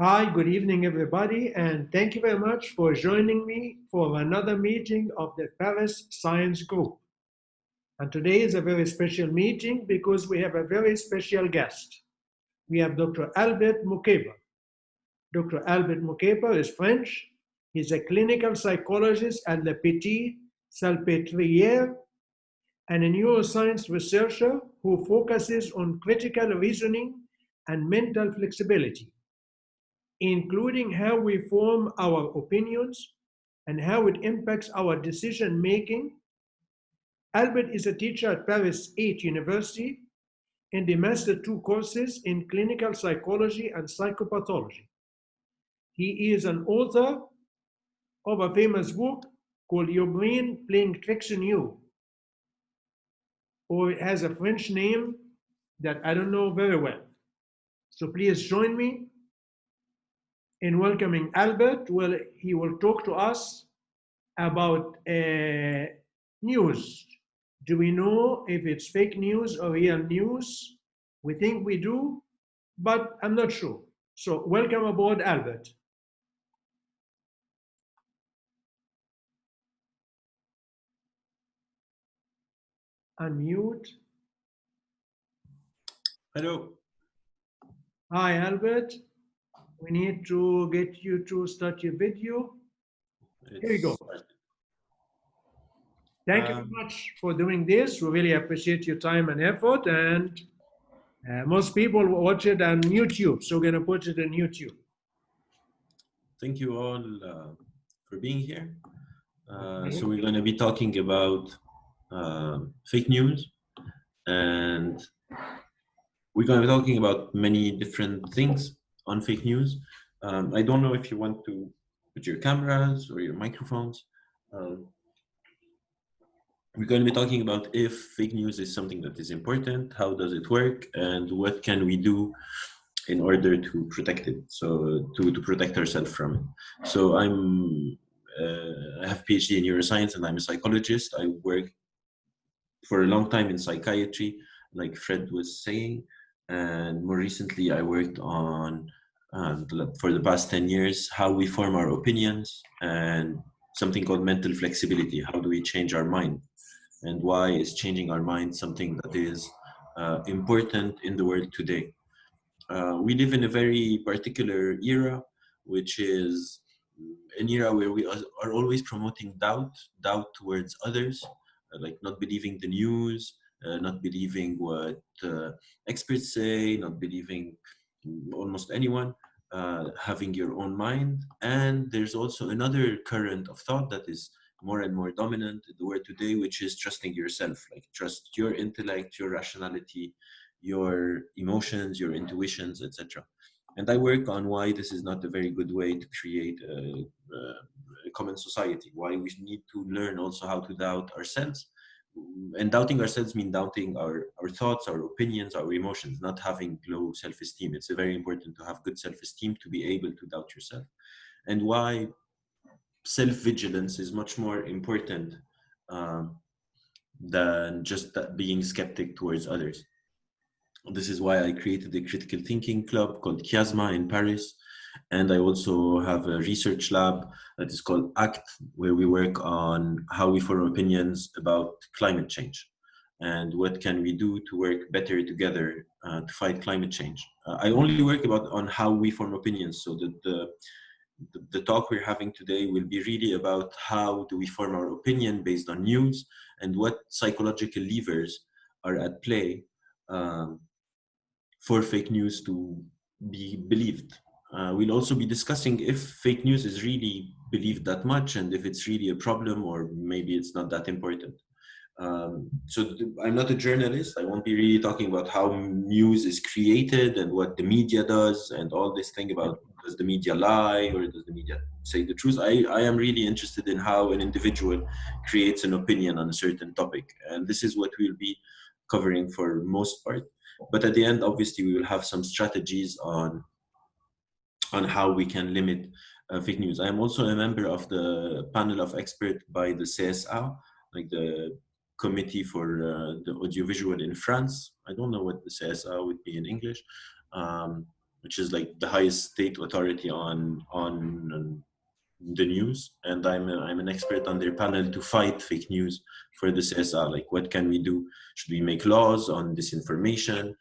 Hi, good evening, everybody, and thank you very much for joining me for another meeting of the Paris Science Group. And today is a very special meeting because we have a very special guest. We have Dr. Albert Mokheiber. Dr. Albert Mokheiber is French. He's a clinical psychologist at the Petit Salpêtrière and a neuroscience researcher who focuses on critical reasoning and mental flexibility, including how we form our opinions and how it impacts our decision making. Albert is a teacher at Paris 8 University and he mastered 2 courses in clinical psychology and psychopathology. He is an author of a famous book called Your Brain Playing Tricks on You, or it has a French name that I don't know very well. So please join me in welcoming Albert. Well, he will talk to us about news. Do we know if it's fake news or real news? We think we do, but I'm not sure. So welcome aboard, Albert. Unmute. Hello. Hi, Albert. We need to get you to start your video. Here you go. Thank you very much for doing this. We really appreciate your time and effort. And most people watch it on YouTube, so we're going to put it on YouTube. Thank you all for being here. So we're going to be talking about fake news, and we're going to be talking about many different things on fake news. I don't know if you want to put your cameras or your microphones. We're going to be talking about if fake news is something that is important, how does it work, and what can we do in order to protect it, so to protect ourselves from it. So I have a PhD in neuroscience and I'm a psychologist. I worked for a long time in psychiatry, like Fred was saying, and more recently I worked on, for the past 10 years, how we form our opinions and something called mental flexibility. How do we change our mind? And why is changing our mind something that is important in the world today? We live in a very particular era, which is an era where we are always promoting doubt towards others, like not believing the news, not believing what experts say, not believing almost anyone, having your own mind. And there's also another current of thought that is more and more dominant in the world today, which is trusting yourself, like trust your intellect, your rationality, your emotions, your intuitions, etc. And I work on why this is not a very good way to create a common society, why we need to learn also how to doubt ourselves. And doubting ourselves means doubting our thoughts, our opinions, our emotions, not having low self-esteem. It's very important to have good self-esteem to be able to doubt yourself. And why self-vigilance is much more important than just being skeptic towards others. This is why I created a critical thinking club called Chiasma in Paris. And I also have a research lab that is called ACT, where we work on how we form opinions about climate change and what can we do to work better together to fight climate change. I only work on how we form opinions, so that the talk we're having today will be really about how do we form our opinion based on news and what psychological levers are at play for fake news to be believed. We'll also be discussing if fake news is really believed that much and if it's really a problem or maybe it's not that important. So I'm not a journalist. I won't be really talking about how news is created and what the media does and all this thing about does the media lie or does the media say the truth. I am really interested in how an individual creates an opinion on a certain topic. And this is what we'll be covering for most part. But at the end, obviously, we will have some strategies on how we can limit fake news. I am also a member of the panel of experts by the CSA, like the Committee for the Audiovisual in France. I don't know what the CSA would be in English. which is like the highest state authority on the news, and I'm an expert on their panel to fight fake news for the CSR. Like, what can we do? Should we make laws on disinformation?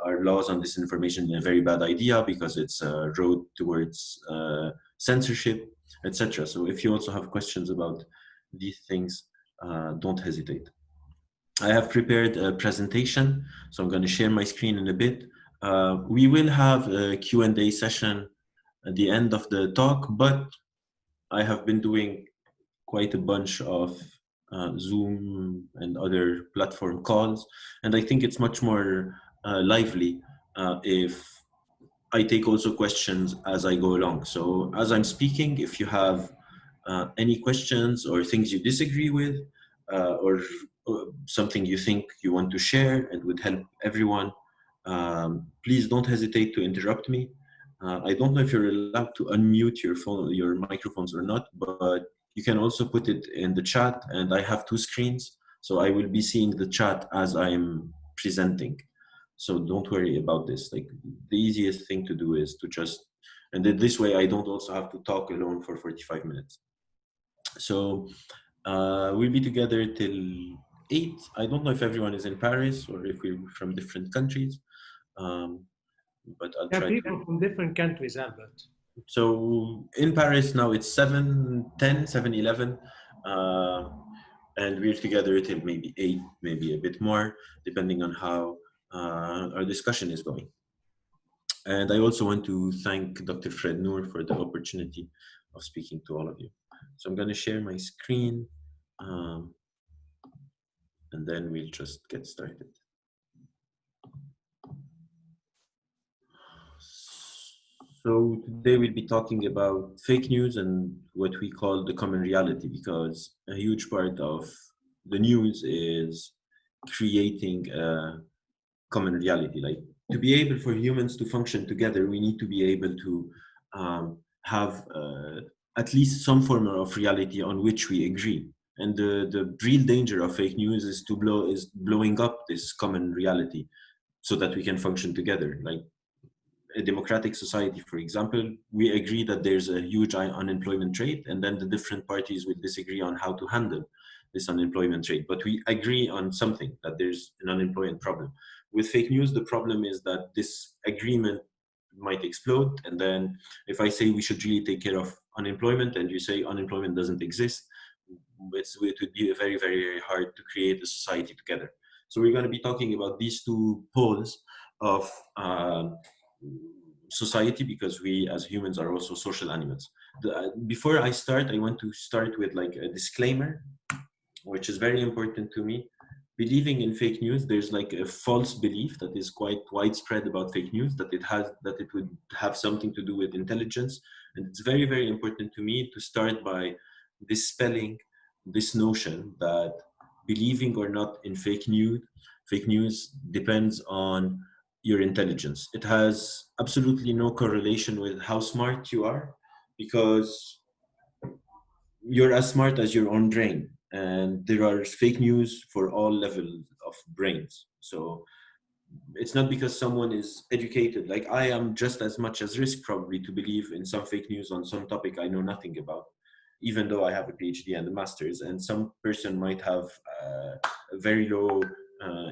Are laws on disinformation a very bad idea because it's a road towards censorship, etc.? So if you also have questions about these things, don't hesitate. I have prepared a presentation, so I'm going to share my screen in a bit. We will have a Q&A session at the end of the talk, but I have been doing quite a bunch of Zoom and other platform calls, and I think it's much more lively if I take also questions as I go along. So as I'm speaking, if you have any questions or things you disagree with, or something you think you want to share and would help everyone, please don't hesitate to interrupt me. I don't know if you're allowed to unmute your phone, your microphones or not, but you can also put it in the chat, and I have two screens, so I will be seeing the chat as I'm presenting. So don't worry about this. Like, the easiest thing to do is to just, and then this way I don't also have to talk alone for 45 minutes. So we'll be together till 8. I don't know if everyone is in Paris or if we're from different countries, but I'll try people to. from different countries, Albert. So in Paris now it's 7:10, 7:11, and we're together till maybe 8, maybe a bit more, depending on how our discussion is going. And I also want to thank Dr. Fred Noor for the opportunity of speaking to all of you. So I'm going to share my screen, and then we'll just get started. So today we'll be talking about fake news and what we call the common reality, because a huge part of the news is creating a common reality. Like, to be able for humans to function together, we need to be able to have at least some form of reality on which we agree. And the real danger of fake news is blowing up this common reality so that we can function together. Like, a democratic society, for example, we agree that there's a huge unemployment rate, and then the different parties will disagree on how to handle this unemployment rate. But we agree on something, that there's an unemployment problem. With fake news, the problem is that this agreement might explode. And then if I say we should really take care of unemployment, and you say unemployment doesn't exist, it would be very, very hard to create a society together. So we're going to be talking about these two poles of society, because we as humans are also social animals. Before I start, I want to start with like a disclaimer, which is very important to me. Believing in fake news, there's like a false belief that is quite widespread about fake news, that it would have something to do with intelligence. And it's very, very important to me to start by dispelling this notion that believing or not in fake news depends on your intelligence. It has absolutely no correlation with how smart you are, because you're as smart as your own brain, and there are fake news for all levels of brains. So it's not because someone is educated, like I am, just as much as risk probably to believe in some fake news on some topic I know nothing about, even though I have a PhD and a master's. And some person might have a very low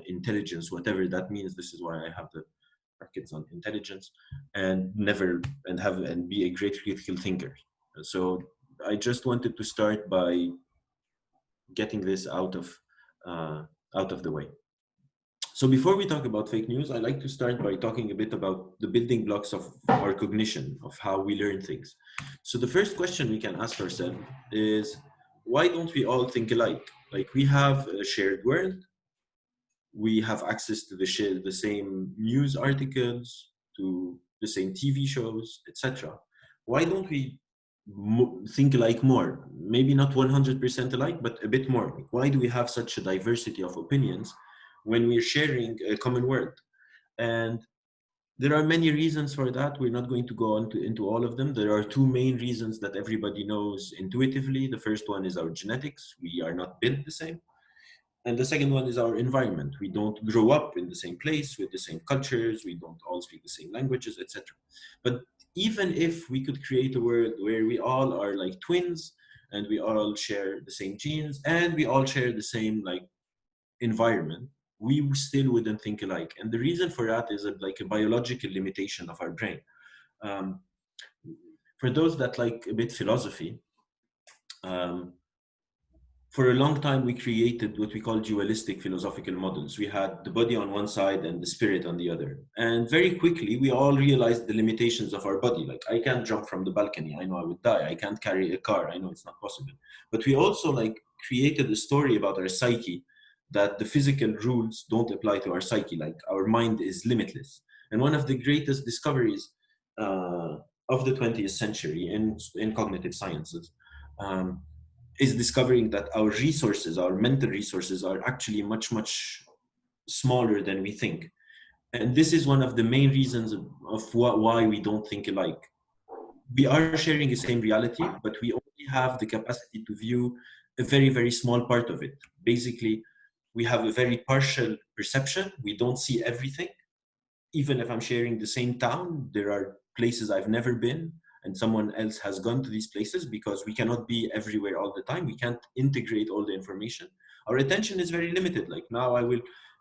intelligence, whatever that means. This is why I have the brackets on intelligence, and be a great critical thinker. So I just wanted to start by getting this out of the way. So before we talk about fake news, I like to start by talking a bit about the building blocks of our cognition, of how we learn things. So the first question we can ask ourselves is, why don't we all think alike? Like, we have a shared world, we have access to the same news articles, to the same TV shows, etc. Why don't we think alike more? Maybe not 100% alike, but a bit more. Why do we have such a diversity of opinions when we're sharing a common world? And there are many reasons for that. We're not going to go into all of them. There are two main reasons that everybody knows intuitively. The first one is our genetics. We are not built the same. And the second one is our environment. We don't grow up in the same place with the same cultures. We don't all speak the same languages, etc. But even if we could create a world where we all are like twins and we all share the same genes and we all share the same like environment, we still wouldn't think alike. And the reason for that is like a biological limitation of our brain. Um, for those that like a bit philosophy, um, for a long time, we created what we call dualistic philosophical models. We had the body on one side and the spirit on the other. And very quickly, we all realized the limitations of our body. Like, I can't jump from the balcony. I know I would die. I can't carry a car. I know it's not possible. But we also like created a story about our psyche that the physical rules don't apply to our psyche. Like, our mind is limitless. And one of the greatest discoveries of the 20th century in cognitive sciences um, is discovering that our resources, our mental resources, are actually much, much smaller than we think. And this is one of the main reasons of why we don't think alike. We are sharing the same reality, but we only have the capacity to view a very, very small part of it. Basically, we have a very partial perception. We don't see everything. Even if I'm sharing the same town, there are places I've never been and someone else has gone to these places, because we cannot be everywhere all the time. We can't integrate all the information. Our attention is very limited. Like, now I will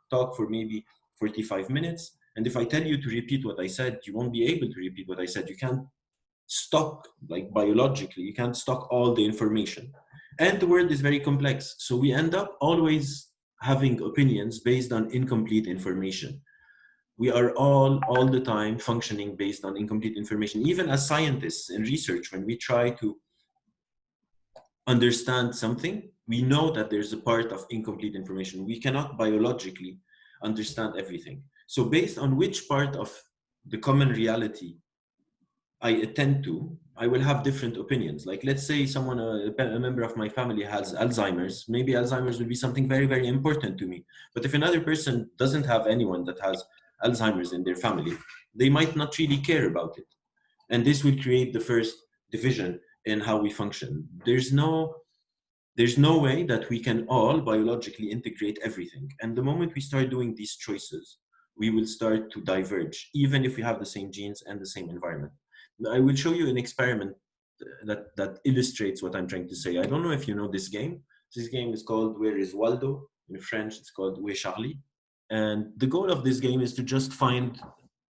talk for maybe 45 minutes. And if I tell you to repeat what I said, you won't be able to repeat what I said. You can't stock, like biologically, you can't stock all the information. And the world is very complex. So we end up always having opinions based on incomplete information. We are all the time functioning based on incomplete information. Even as scientists in research, when we try to understand something, we know that there's a part of incomplete information. We cannot biologically understand everything. So based on which part of the common reality I attend to, I will have different opinions. Like, let's say someone, a member of my family has Alzheimer's. Maybe Alzheimer's will be something very, very important to me. But if another person doesn't have anyone that has Alzheimer's in their family, they might not really care about it. And this will create the first division in how we function. There's no way that we can all biologically integrate everything. And the moment we start doing these choices, we will start to diverge, even if we have the same genes and the same environment. I will show you an experiment that illustrates what I'm trying to say. I don't know if you know this game. This game is called Where is Waldo? In French, it's called Où est Charlie? And the goal of this game is to just find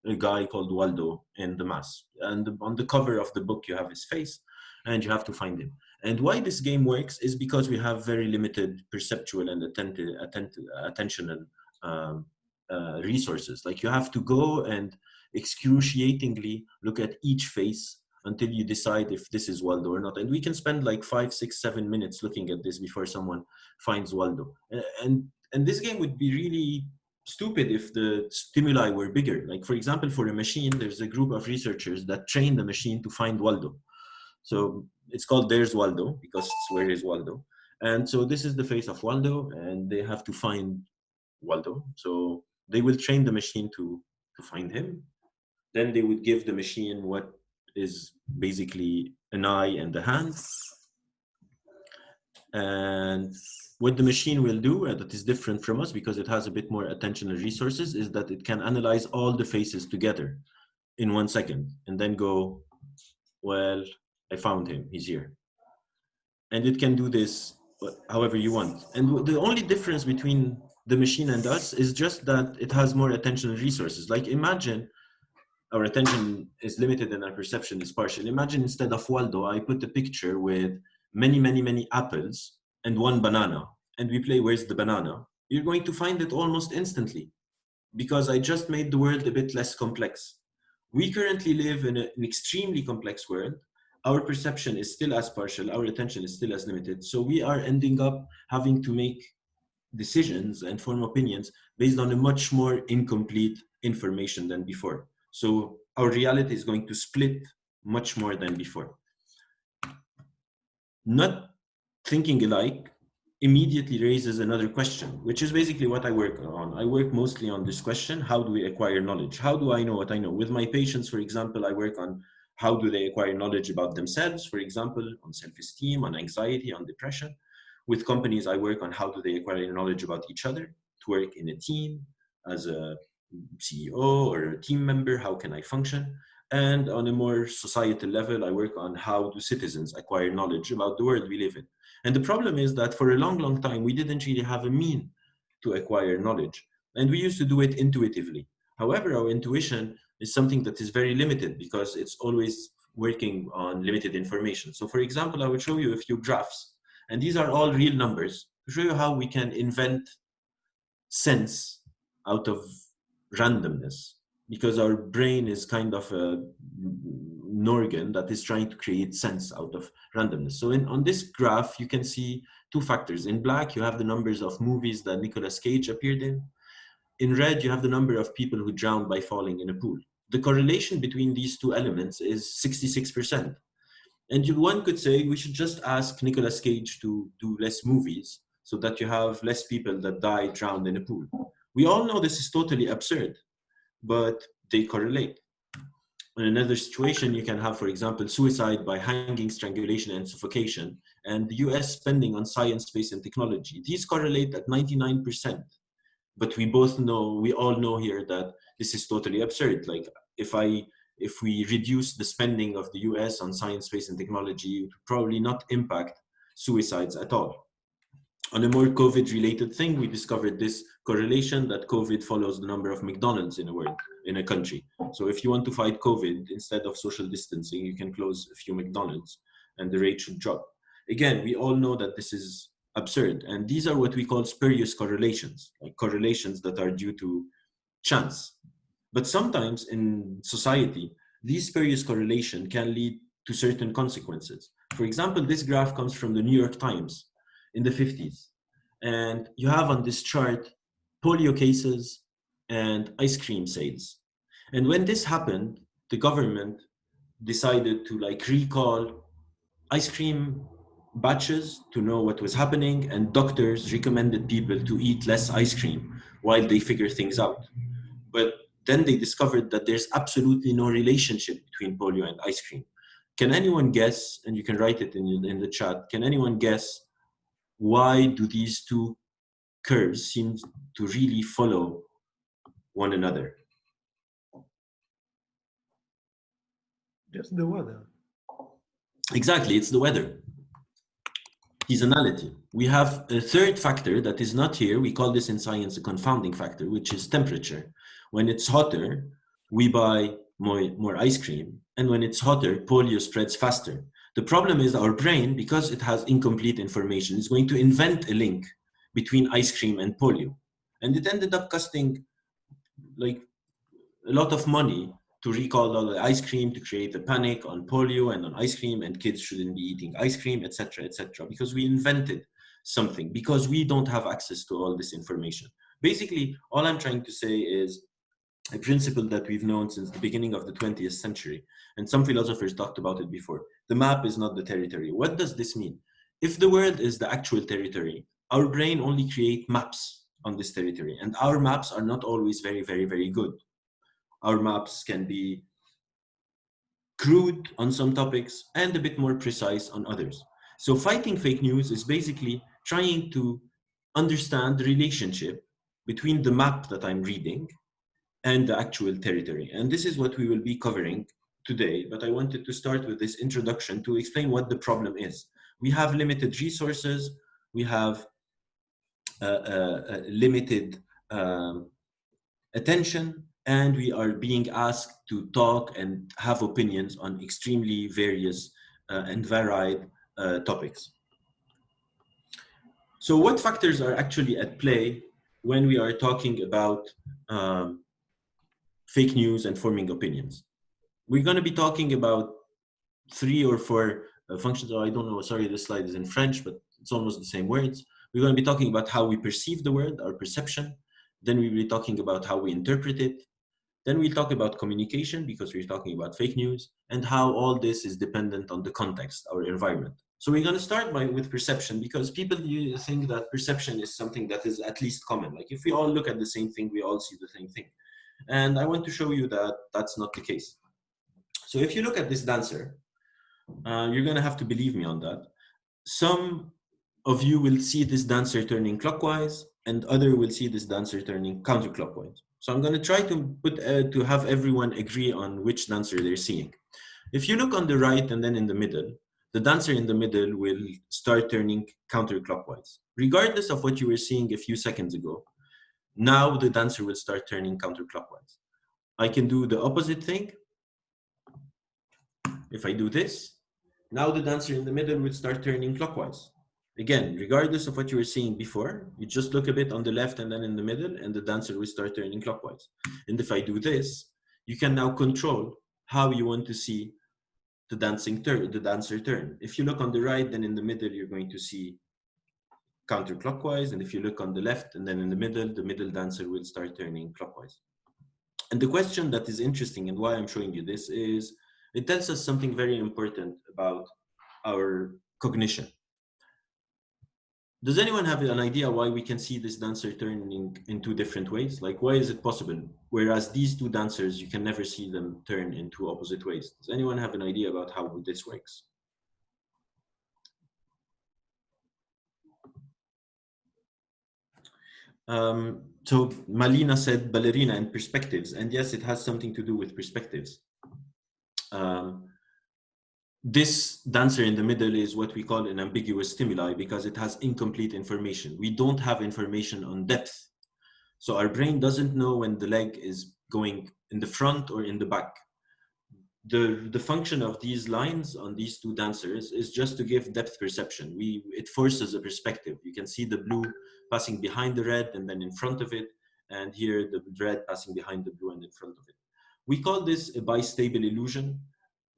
a guy called Waldo in the mass. And on the cover of the book, you have his face, and you have to find him. And why this game works is because we have very limited perceptual and attentional resources. Like, you have to go and excruciatingly look at each face until you decide if this is Waldo or not. And we can spend like 5, 6, 7 minutes looking at this before someone finds Waldo. And this game would be really stupid if the stimuli were bigger. Like, for example, for a machine, there's a group of researchers that train the machine to find Waldo. So it's called There's Waldo because it's Where is Waldo. And so this is the face of Waldo, and they have to find Waldo. So they will train the machine to find him. Then they would give the machine what is basically an eye and a hand. And what the machine will do, and that is different from us because it has a bit more attentional resources, is that it can analyze all the faces together in 1 second and then go, well, I found him, he's here. And it can do this however you want. And the only difference between the machine and us is just that it has more attentional resources. Like, imagine our attention is limited and our perception is partial. Imagine instead of Waldo, I put a picture with many, many, many apples and 1 banana, and we play Where's the Banana? You're going to find it almost instantly because I just made the world a bit less complex. We currently live in an extremely complex world. Our perception is still as partial, our attention is still as limited. So we are ending up having to make decisions and form opinions based on a much more incomplete information than before. So our reality is going to split much more than before. Not thinking alike immediately raises another question, which is basically what I work on. I work mostly on this question: how do we acquire knowledge? How do I know what I know? With my patients, for example, I work on how do they acquire knowledge about themselves, for example, on self-esteem, on anxiety, on depression. With companies, I work on how do they acquire knowledge about each other, to work in a team, as a CEO or a team member, how can I function? And on a more societal level, I work on how do citizens acquire knowledge about the world we live in. And the problem is that for a long, long time, we didn't really have a mean to acquire knowledge. And we used to do it intuitively. However, our intuition is something that is very limited because it's always working on limited information. So for example, I will show you a few graphs, and these are all real numbers to show you how we can invent sense out of randomness, because our brain is kind of an organ that is trying to create sense out of randomness. So on this graph, you can see two factors. In black, you have the numbers of movies that Nicolas Cage appeared in. In red, you have the number of people who drowned by falling in a pool. The correlation between these two elements is 66%. And one could say we should just ask Nicolas Cage to do less movies so that you have less people that die drowned in a pool. We all know this is totally absurd, but they correlate. In another situation, you can have, for example, suicide by hanging, strangulation, and suffocation, and the US spending on science, space, and technology. These correlate at 99%. But we all know here that this is totally absurd. Like if we reduce the spending of the US on science, space, and technology, it would probably not impact suicides at all. On a more COVID-related thing, we discovered this correlation that COVID follows the number of McDonald's in a country. So if you want to fight COVID, instead of social distancing, you can close a few McDonald's and the rate should drop. Again, we all know that this is absurd. And these are what we call spurious correlations, like correlations that are due to chance. But sometimes in society, these spurious correlation can lead to certain consequences. For example, this graph comes from the New York Times in the 50s. And you have on this chart polio cases and ice cream sales. And when this happened, the government decided to recall ice cream batches to know what was happening, and doctors recommended people to eat less ice cream while they figure things out. But then they discovered that there's absolutely no relationship between polio and ice cream. Can anyone guess, and you can write it in the chat, can anyone guess why do these two curves seem to really follow one another? Just the weather. Exactly, it's the weather. Seasonality. We have a third factor that is not here. We call this in science a confounding factor, which is temperature. When it's hotter, we buy more ice cream. And when it's hotter, polio spreads faster. The problem is our brain, because it has incomplete information, is going to invent a link between ice cream and polio. And it ended up costing a lot of money to recall all the ice cream, to create a panic on polio and on ice cream, and kids shouldn't be eating ice cream, etc., because we invented something, because we don't have access to all this information. Basically, all I'm trying to say is a principle that we've known since the beginning of the 20th century, and some philosophers talked about it before. The map is not the territory. What does this mean? If the world is the actual territory, our brain only creates maps on this territory, and our maps are not always very, very, very good. Our maps can be crude on some topics and a bit more precise on others. So fighting fake news is basically trying to understand the relationship between the map that I'm reading and the actual territory. And this is what we will be covering today, but I wanted to start with this introduction to explain what the problem is. We have limited resources, we have limited attention, and we are being asked to talk and have opinions on extremely various and varied topics. So what factors are actually at play when we are talking about fake news and forming opinions? We're going to be talking about 3 or 4 functions. Oh, I don't know, sorry, this slide is in French, but it's almost the same words. We're going to be talking about how we perceive the world, our perception. Then we'll be talking about how we interpret it. Then we'll talk about communication, because we're talking about fake news, and how all this is dependent on the context, our environment. So we're going to start with perception, because people think that perception is something that is at least common. Like if we all look at the same thing, we all see the same thing. And I want to show you that that's not the case. So if you look at this dancer, you're going to have to believe me on that. Some of you will see this dancer turning clockwise, and other will see this dancer turning counterclockwise. So I'm going to try to have everyone agree on which dancer they're seeing. If you look on the right and then in the middle, the dancer in the middle will start turning counterclockwise. Regardless of what you were seeing a few seconds ago, now the dancer will start turning counterclockwise. I can do the opposite thing. If I do this, now the dancer in the middle will start turning clockwise. Again, regardless of what you were seeing before, you just look a bit on the left and then in the middle, and the dancer will start turning clockwise. And if I do this, you can now control how you want to see the dancer turn. If you look on the right, then in the middle, you're going to see counterclockwise. And if you look on the left and then in the middle dancer will start turning clockwise. And the question that is interesting and why I'm showing you this is, it tells us something very important about our cognition. Does anyone have an idea why we can see this dancer turning in two different ways? Like, why is it possible? Whereas these two dancers, you can never see them turn in two opposite ways. Does anyone have an idea about how this works? So Malina said ballerina and perspectives. And yes, it has something to do with perspectives. This dancer in the middle is what we call an ambiguous stimuli because it has incomplete information. We don't have information on depth. So our brain doesn't know when the leg is going in the front or in the back. The function of these lines on these two dancers is just to give depth perception. It forces a perspective. You can see the blue passing behind the red and then in front of it, and here the red passing behind the blue and in front of it. We call this a bistable illusion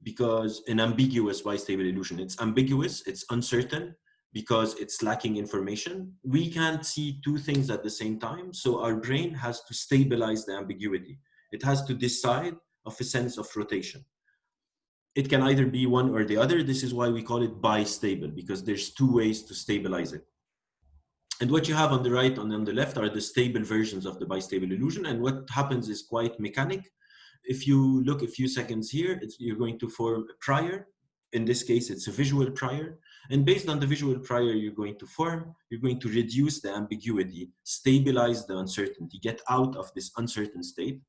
because an ambiguous bistable illusion. It's ambiguous, it's uncertain because it's lacking information. We can't see two things at the same time, so our brain has to stabilize the ambiguity. It has to decide of a sense of rotation. It can either be one or the other. This is why we call it bistable, because there's two ways to stabilize it. And what you have on the right and on the left are the stable versions of the bistable illusion. And what happens is quite mechanic. If you look a few seconds here, you're going to form a prior. In this case, it's a visual prior. And based on the visual prior you're going to reduce the ambiguity, stabilize the uncertainty, get out of this uncertain state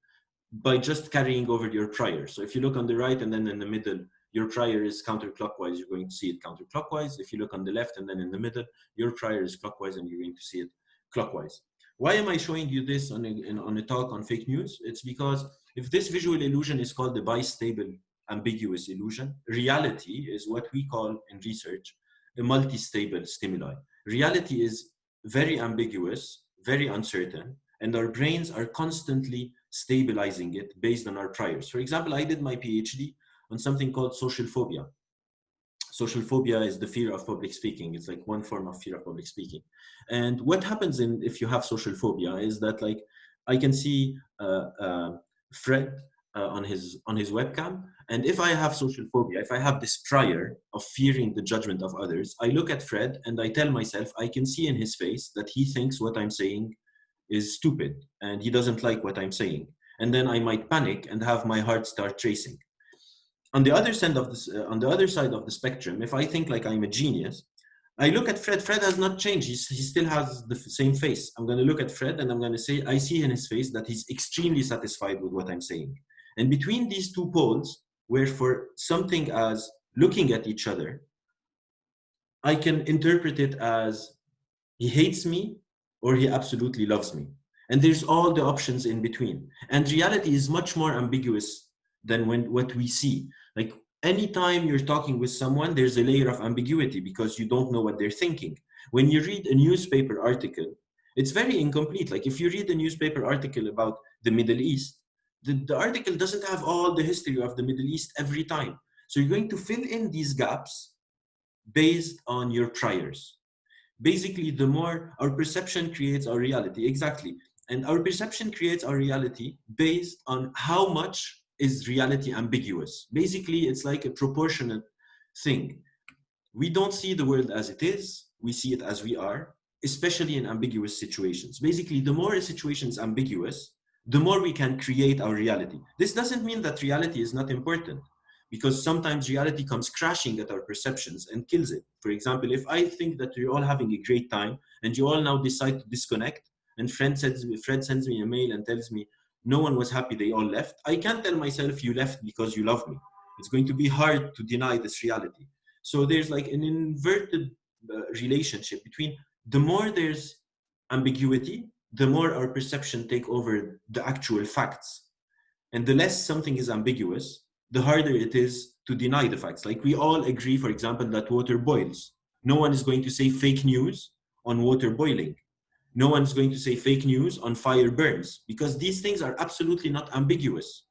by just carrying over your prior. So if you look on the right and then in the middle, your prior is counterclockwise, you're going to see it counterclockwise. If you look on the left and then in the middle, your prior is clockwise and you're going to see it clockwise. Why am I showing you this on a talk on fake news? It's because if this visual illusion is called the bistable ambiguous illusion, reality is what we call in research a multi-stable stimuli. Reality is very ambiguous, very uncertain, and our brains are constantly stabilizing it based on our priors. For example, I did my PhD on something called social phobia. Social phobia is the fear of public speaking. It's like one form of fear of public speaking. And what happens if you have social phobia is that, like, I can see Fred on his webcam, and if I have social phobia, if I have this prior of fearing the judgment of others, I look at Fred and I tell myself, I can see in his face that he thinks what I'm saying is stupid and he doesn't like what I'm saying. And then I might panic and have my heart start racing. On the other side of the spectrum, if I think like I'm a genius, I look at Fred. Fred has not changed. He still has the same face. I'm going to look at Fred and I'm going to say, I see in his face that he's extremely satisfied with what I'm saying. And between these two poles, where for something as looking at each other, I can interpret it as he hates me or he absolutely loves me. And there's all the options in between. And reality is much more ambiguous than what we see. Like anytime you're talking with someone, there's a layer of ambiguity because you don't know what they're thinking. When you read a newspaper article, it's very incomplete. Like if you read a newspaper article about the Middle East, the article doesn't have all the history of the Middle East every time. So you're going to fill in these gaps based on your priors. Basically, the more our perception creates our reality. Exactly. And our perception creates our reality based on how much is reality ambiguous. Basically, it's like a proportionate thing. We don't see the world as it is, we see it as we are, especially in ambiguous situations. Basically, the more a situation is ambiguous, the more we can create our reality. This doesn't mean that reality is not important, because sometimes reality comes crashing at our perceptions and kills it. For example, if I think that you're all having a great time and you all now decide to disconnect, and Fred sends me a mail and tells me no one was happy, they all left, I can't tell myself you left because you love me. It's going to be hard to deny this reality. So there's like an inverted relationship between the more there's ambiguity, the more our perception take over the actual facts. And the less something is ambiguous, the harder it is to deny the facts. Like we all agree, for example, that water boils. No one is going to say fake news on water boiling. No one is going to say fake news on fire burns, because these things are absolutely not ambiguous.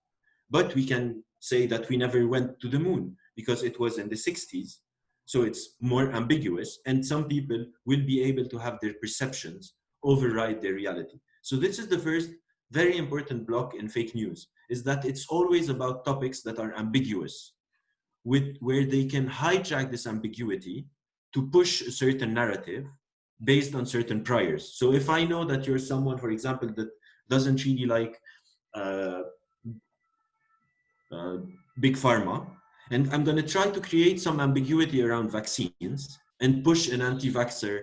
But we can say that we never went to the moon because it was in the 60s. So it's more ambiguous, and some people will be able to have their perceptions override their reality. So this is the first very important block in fake news, is that it's always about topics that are ambiguous, where they can hijack this ambiguity to push a certain narrative based on certain priors. So if I know that you're someone, for example, that doesn't really like big pharma, and I'm going to try to create some ambiguity around vaccines and push an anti-vaxxer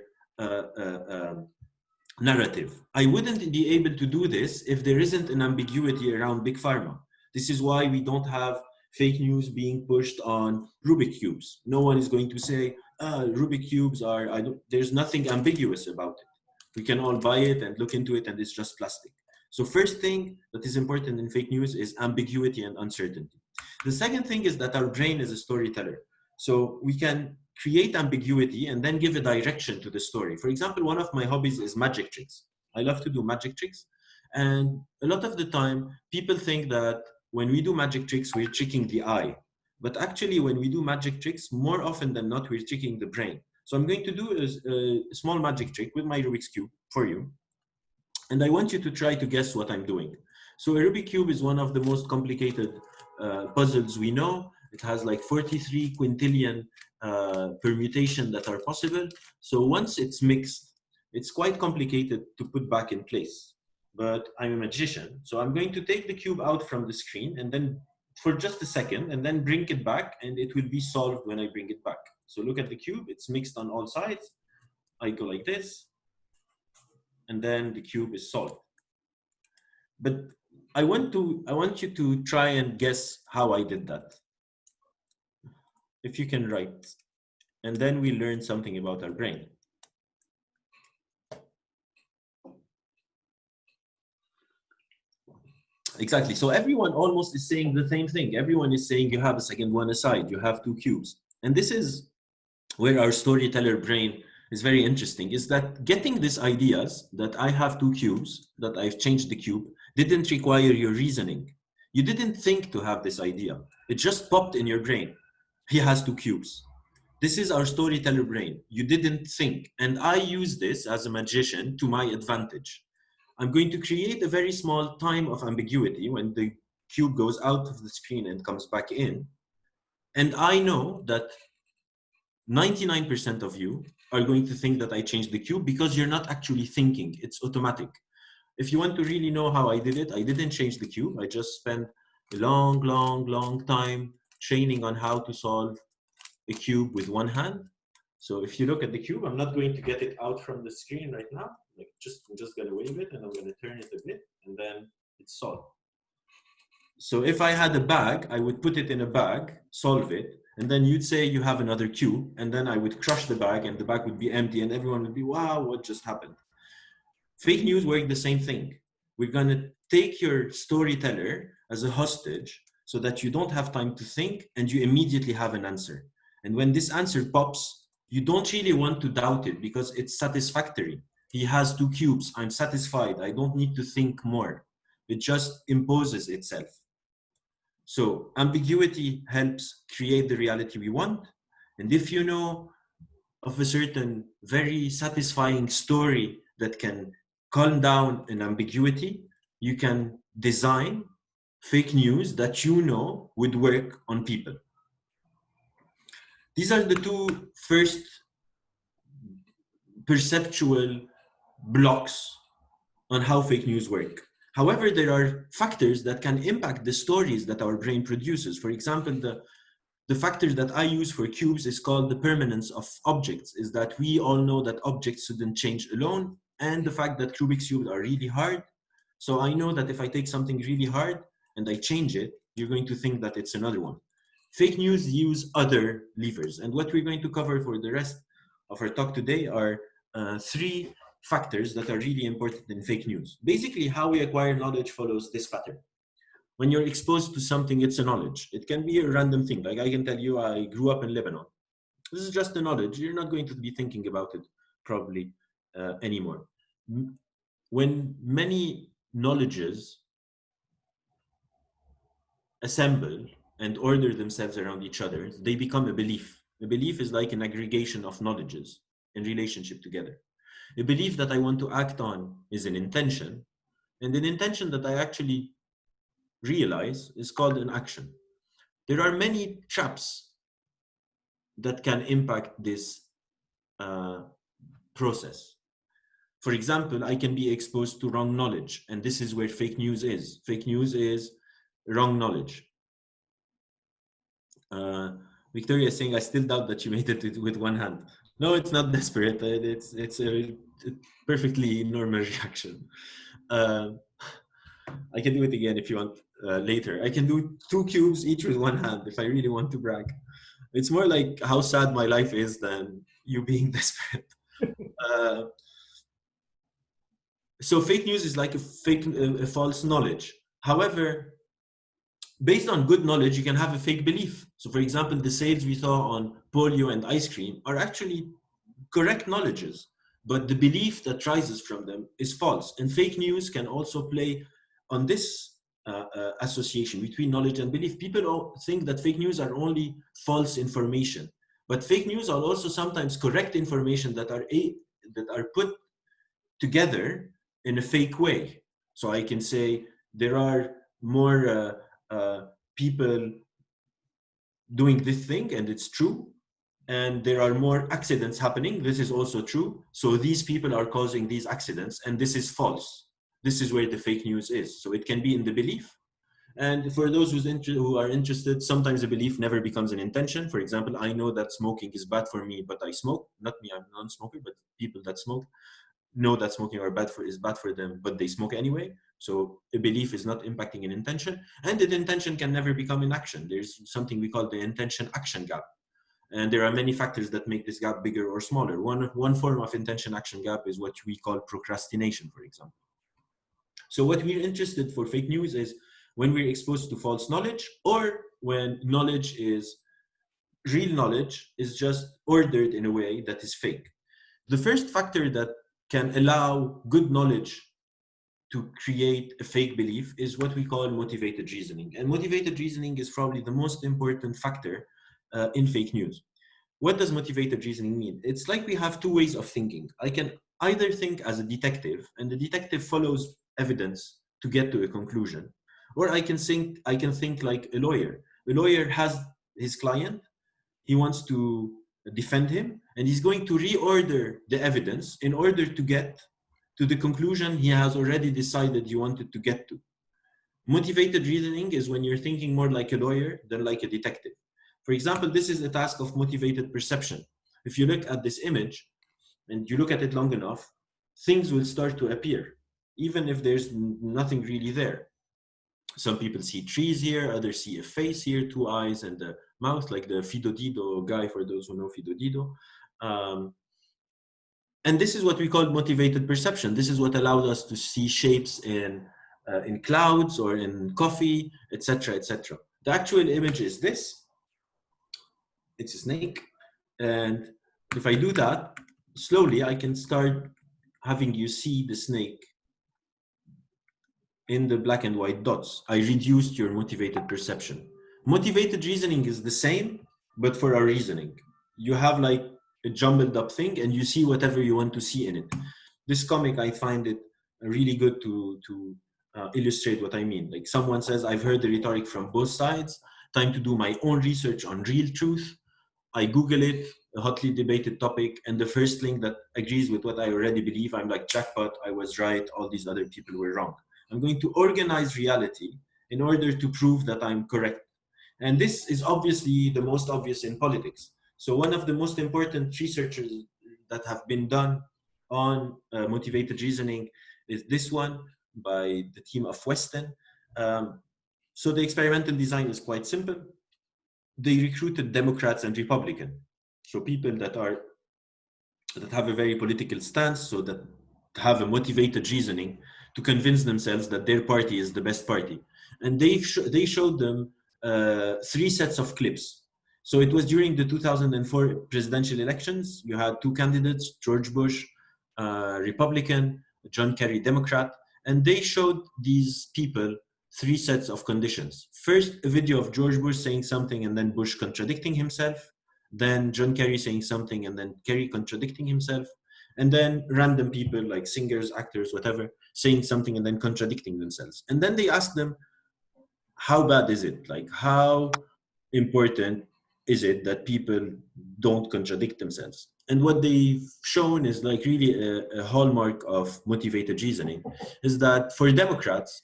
narrative. I wouldn't be able to do this if there isn't an ambiguity around big pharma. This is why we don't have fake news being pushed on Rubik cubes. No one is going to say, Rubik cubes are, there's nothing ambiguous about it. We can all buy it and look into it and it's just plastic. So first thing that is important in fake news is ambiguity and uncertainty. The second thing is that our brain is a storyteller. So we can create ambiguity and then give a direction to the story. For example, one of my hobbies is magic tricks. I love to do magic tricks. And a lot of the time, people think that when we do magic tricks, we're tricking the eye. But actually, when we do magic tricks, more often than not, we're tricking the brain. So I'm going to do a small magic trick with my Rubik's Cube for you. And I want you to try to guess what I'm doing. So a Rubik's Cube is one of the most complicated puzzles we know. It has like 43 quintillion permutation that are possible. So once it's mixed, it's quite complicated to put back in place. But I'm a magician, so I'm going to take the cube out from the screen and then for just a second and then bring it back, and it will be solved when I bring it back. So look at the cube, it's mixed on all sides. I go like this, and then the cube is solved. But I want you to try and guess how I did that. If you can write, and then we learn something about our brain. Exactly. So everyone almost is saying the same thing. Everyone is saying you have a second one aside, you have two cubes. And this is where our storyteller brain is very interesting, is that getting these ideas that I have two cubes, that I've changed the cube, didn't require your reasoning. You didn't think to have this idea. It just popped in your brain. He has two cubes. This is our storyteller brain. You didn't think. And I use this as a magician to my advantage. I'm going to create a very small time of ambiguity when the cube goes out of the screen and comes back in. And I know that 99% of you are going to think that I changed the cube because you're not actually thinking. It's automatic. If you want to really know how I did it, I didn't change the cube. I just spent a long time training on how to solve a cube with one hand. So if you look at the cube, I'm not going to get it out from the screen right now. Like I'm just going to wave it and I'm going to turn it a bit and then it's solved. So if I had a bag, I would put it in a bag, solve it, and then you'd say you have another cube, and then I would crush the bag and the bag would be empty and everyone would be, wow, what just happened? Fake news work the same thing. We're going to take your storyteller as a hostage so that you don't have time to think and you immediately have an answer. And when this answer pops, you don't really want to doubt it because it's satisfactory. He has two cubes. I'm satisfied. I don't need to think more. It just imposes itself. So ambiguity helps create the reality we want. And if you know of a certain very satisfying story that can calm down an ambiguity, you can design fake news that you know would work on people. These are the two first perceptual blocks on how fake news work. However, there are factors that can impact the stories that our brain produces. For example, The factor that I use for cubes is called the permanence of objects, is that we all know that objects shouldn't change alone, and the fact that Rubik's cubes are really hard. So I know that if I take something really hard and I change it, you're going to think that it's another one. Fake news use other levers, and what we're going to cover for the rest of our talk today are three factors that are really important in fake news. Basically, how we acquire knowledge follows this pattern. When you're exposed to something, it's a knowledge. It can be a random thing. Like I can tell you, I grew up in Lebanon. This is just a knowledge. You're not going to be thinking about it probably anymore. When many knowledges assemble and order themselves around each other, they become a belief. A belief is like an aggregation of knowledges in relationship together. A belief that I want to act on is an intention, and an intention that I actually realize is called an action. There are many traps that can impact this process. For example, I can be exposed to wrong knowledge, and this is where fake news is. Fake news is wrong knowledge. Victoria is saying, I still doubt that you made it with one hand. No, it's not desperate. It's a perfectly normal reaction. I can do it again if you want later. I can do 2 cubes each with one hand if I really want to brag. It's more like how sad my life is than you being desperate. So fake news is like a false knowledge. However, based on good knowledge, you can have a fake belief. So for example, the sales we saw on polio and ice cream are actually correct knowledges, but the belief that rises from them is false. And fake news can also play on this association between knowledge and belief. People all think that fake news are only false information, but fake news are also sometimes correct information that are put together in a fake way. So I can say there are more people doing this thing, and it's true, and there are more accidents happening. This is also true. So these people are causing these accidents, and this is false. This is where the fake news is. So it can be in the belief. And for those who are interested, sometimes a belief never becomes an intention. For example, I know that smoking is bad for me, but I smoke. Not me, I'm a non-smoker, but people that smoke know that smoking is bad for them, but they smoke anyway. So a belief is not impacting an intention, and the intention can never become an action. There's something we call the intention-action gap. And there are many factors that make this gap bigger or smaller. One form of intention-action gap is what we call procrastination, for example. So what we're interested for fake news is when we're exposed to false knowledge, or when knowledge is real knowledge is just ordered in a way that is fake. The first factor that can allow good knowledge to create a fake belief is what we call motivated reasoning. And motivated reasoning is probably the most important factor in fake news. What does motivated reasoning mean? It's like we have 2 ways of thinking. I can either think as a detective, and the detective follows evidence to get to a conclusion, or I can think like a lawyer. A lawyer has his client, he wants to defend him, and he's going to reorder the evidence in order to get to the conclusion he has already decided he wanted to get to. Motivated reasoning is when you're thinking more like a lawyer than like a detective. For example, this is a task of motivated perception. If you look at this image and you look at it long enough, things will start to appear, even if there's nothing really there. Some people see trees here, others see a face here, 2 eyes and a mouth, like the Fido Dido guy, for those who know Fido Dido. And this is what we call motivated perception. This is what allows us to see shapes in clouds or in coffee, etc., etc. The actual image is this. It's a snake. And if I do that, slowly I can start having you see the snake in the black and white dots. I reduced your motivated perception. Motivated reasoning is the same, but for our reasoning. You have like a jumbled up thing and you see whatever you want to see in it. This comic, I find it really good to illustrate what I mean. Like someone says, I've heard the rhetoric from both sides, time to do my own research on real truth. I Google it, a hotly debated topic, and the first link that agrees with what I already believe, I'm like, jackpot, I was right, all these other people were wrong. I'm going to organize reality in order to prove that I'm correct. And this is obviously the most obvious in politics. So one of the most important researchers that have been done on motivated reasoning is this one by the team of Weston. So the experimental design is quite simple. They recruited Democrats and Republicans, so people that have a very political stance, so that have a motivated reasoning to convince themselves that their party is the best party. And they showed them three sets of clips. So it was during the 2004 presidential elections. You had two candidates, George Bush, Republican, John Kerry, Democrat, and they showed these people three sets of conditions. First, a video of George Bush saying something and then Bush contradicting himself. Then John Kerry saying something and then Kerry contradicting himself. And then random people like singers, actors, whatever, saying something and then contradicting themselves. And then they asked them, how bad is it? Like, how important is it that people don't contradict themselves? And what they've shown is like really a hallmark of motivated reasoning is that for Democrats,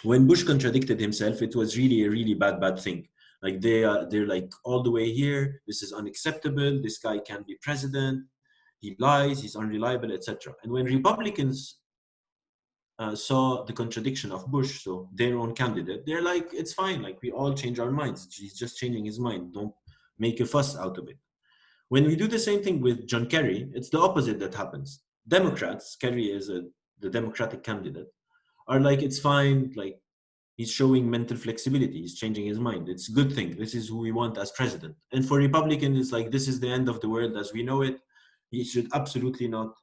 when Bush contradicted himself, it was really a really bad thing. Like they're like all the way here. This is unacceptable. This guy can't be president. He lies. He's unreliable, etc. And when Republicans saw the contradiction of Bush, so their own candidate, they're like, it's fine. Like we all change our minds. He's just changing his mind. Don't make a fuss out of it. When we do the same thing with John Kerry, it's the opposite that happens. Democrats, Kerry is the Democratic candidate, are like, it's fine. Like he's showing mental flexibility. He's changing his mind. It's a good thing. This is who we want as president. And for Republicans, it's like, this is the end of the world as we know it. He should absolutely not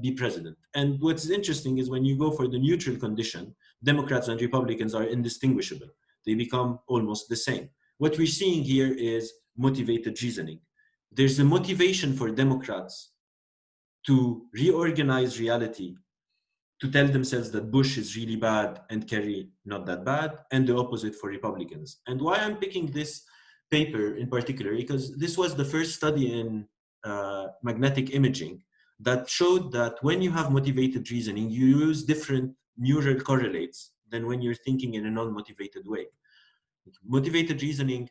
be president. And what's interesting is when you go for the neutral condition, Democrats and Republicans are indistinguishable. They become almost the same. What we're seeing here is motivated reasoning. There's a motivation for Democrats to reorganize reality, to tell themselves that Bush is really bad and Kerry not that bad, and the opposite for Republicans. And why I'm picking this paper in particular, because this was the first study in magnetic imaging that showed that when you have motivated reasoning, you use different neural correlates than when you're thinking in a non-motivated way. Motivated reasoning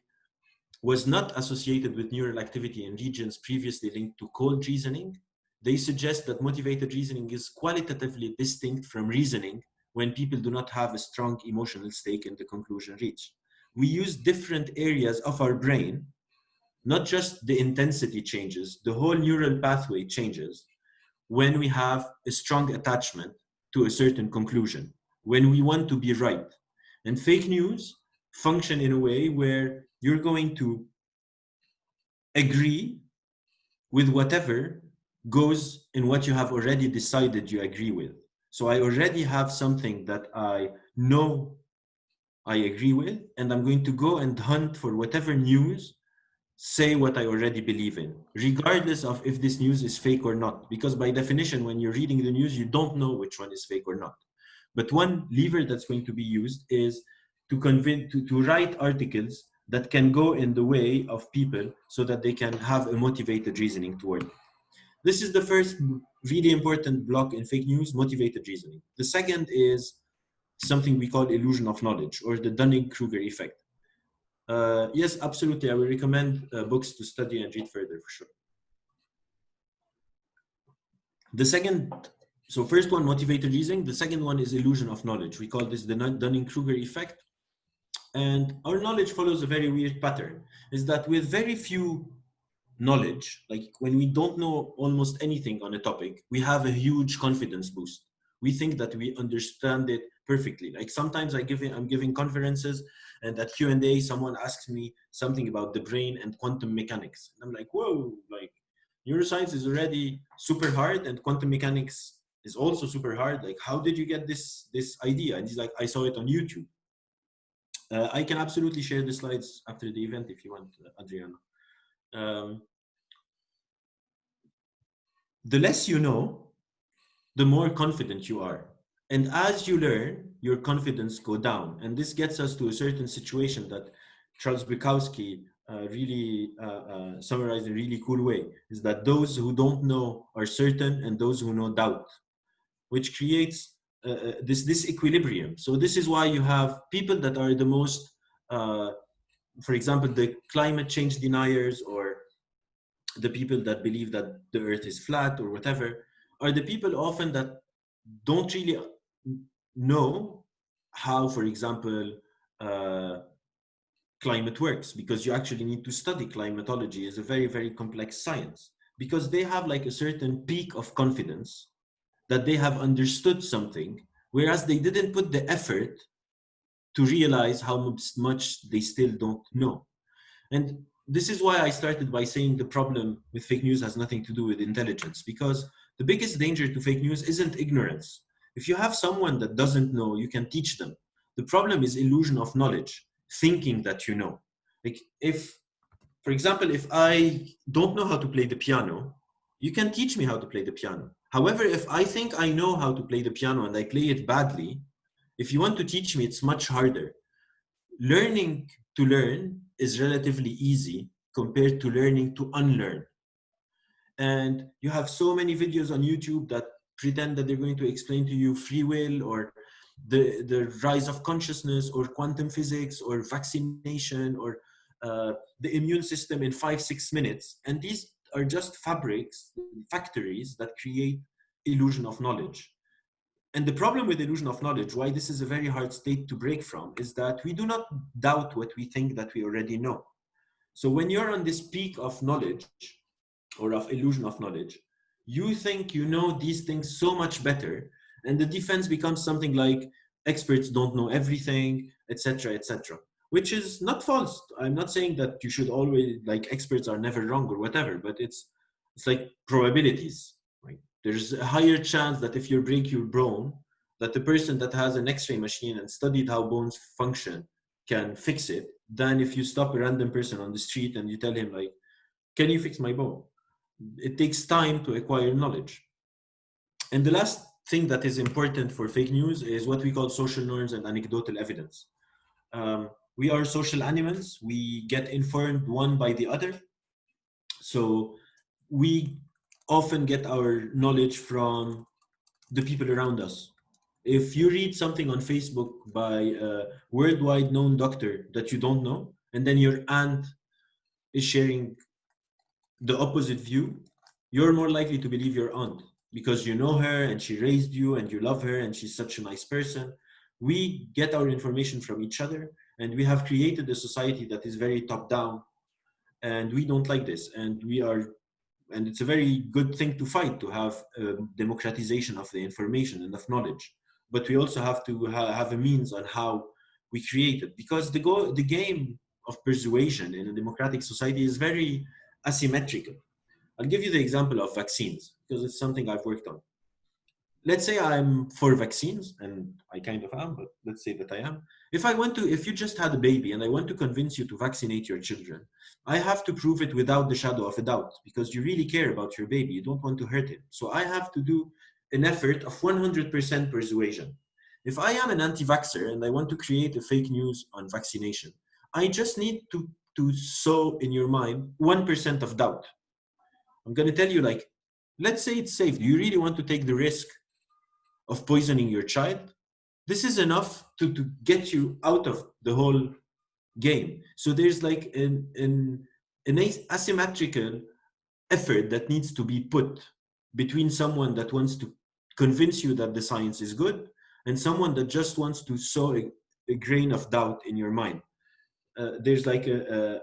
was not associated with neural activity in regions previously linked to cold reasoning. They suggest that motivated reasoning is qualitatively distinct from reasoning when people do not have a strong emotional stake in the conclusion reached. We use different areas of our brain, not just the intensity changes, the whole neural pathway changes when we have a strong attachment to a certain conclusion, when we want to be right. And fake news function in a way where you're going to agree with whatever goes in what you have already decided you agree with. So I already have something that I know I agree with, and I'm going to go and hunt for whatever news say what I already believe in, regardless of if this news is fake or not. Because by definition, when you're reading the news, you don't know which one is fake or not. But one lever that's going to be used is to write articles that can go in the way of people so that they can have a motivated reasoning toward it. This is the first really important block in fake news, motivated reasoning. The second is something we call illusion of knowledge, or the Dunning-Kruger effect. Yes, absolutely. I will recommend books to study and read further for sure. The second, so first one, motivated reasoning. The second one is illusion of knowledge. We call this the Dunning-Kruger effect. And our knowledge follows a very weird pattern, is that with very few knowledge, like when we don't know almost anything on a topic, we have a huge confidence boost. We think that we understand it perfectly. Like sometimes I'm giving conferences, and at Q&A, someone asks me something about the brain and quantum mechanics. And I'm like, whoa, like neuroscience is already super hard and quantum mechanics is also super hard. Like, how did you get this idea? And he's like, I saw it on YouTube. I can absolutely share the slides after the event if you want, Adriana. The less you know, the more confident you are. And as you learn, your confidence go down. And this gets us to a certain situation that Charles Bukowski really summarized in a really cool way, is that those who don't know are certain and those who know doubt, which creates this equilibrium. So this is why you have people that are the most For example, the climate change deniers or the people that believe that the earth is flat or whatever are the people often that don't really know how, for example, uh, climate works, because you actually need to study climatology. Is a very, very complex science, because they have like a certain peak of confidence that they have understood something, whereas they didn't put the effort to realize how much they still don't know. And this is why I started by saying the problem with fake news has nothing to do with intelligence, because the biggest danger to fake news isn't ignorance. If you have someone that doesn't know, you can teach them. The problem is illusion of knowledge, thinking that you know. Like if, for example, if I don't know how to play the piano, you can teach me how to play the piano. However, if I think I know how to play the piano and I play it badly, if you want to teach me, it's much harder. Learning to learn is relatively easy compared to learning to unlearn. And you have so many videos on YouTube that pretend that they're going to explain to you free will or the rise of consciousness or quantum physics or vaccination or the immune system in 5-6 minutes. And these are just factories that create illusion of knowledge. And the problem with illusion of knowledge, why this is a very hard state to break from, is that we do not doubt what we think that we already know. So when you're on this peak of knowledge or of illusion of knowledge, you think you know these things so much better, and the defense becomes something like experts don't know everything, etc., etc., which is not false. I'm not saying that you should always, like, experts are never wrong or whatever, but it's like probabilities. Right? There's a higher chance that if you break your bone, that the person that has an X-ray machine and studied how bones function can fix it, than if you stop a random person on the street and you tell him, like, can you fix my bone? It takes time to acquire knowledge. And the last thing that is important for fake news is what we call social norms and anecdotal evidence. We are social animals. We get informed one by the other. So we often get our knowledge from the people around us. If you read something on Facebook by a worldwide known doctor that you don't know, and then your aunt is sharing the opposite view, you're more likely to believe your aunt because you know her and she raised you and you love her and she's such a nice person. We get our information from each other, and we have created a society that is very top down, and we don't like this. And it's a very good thing to fight, to have democratization of the information and of knowledge. But we also have to have a means on how we create it, because the game of persuasion in a democratic society is very asymmetrical. I'll give you the example of vaccines because it's something I've worked on. Let's say I'm for vaccines, and I kind of am, but let's say that I am. If you just had a baby and I want to convince you to vaccinate your children, I have to prove it without the shadow of a doubt, because you really care about your baby. You don't want to hurt him. So I have to do an effort of 100% persuasion. If I am an anti-vaxxer and I want to create a fake news on vaccination, I just need to sow in your mind 1% of doubt. I'm going to tell you, like, let's say it's safe. Do you really want to take the risk of poisoning your child? This is enough to get you out of the whole game. So there's like an asymmetrical effort that needs to be put between someone that wants to convince you that the science is good and someone that just wants to sow a grain of doubt in your mind. There's like a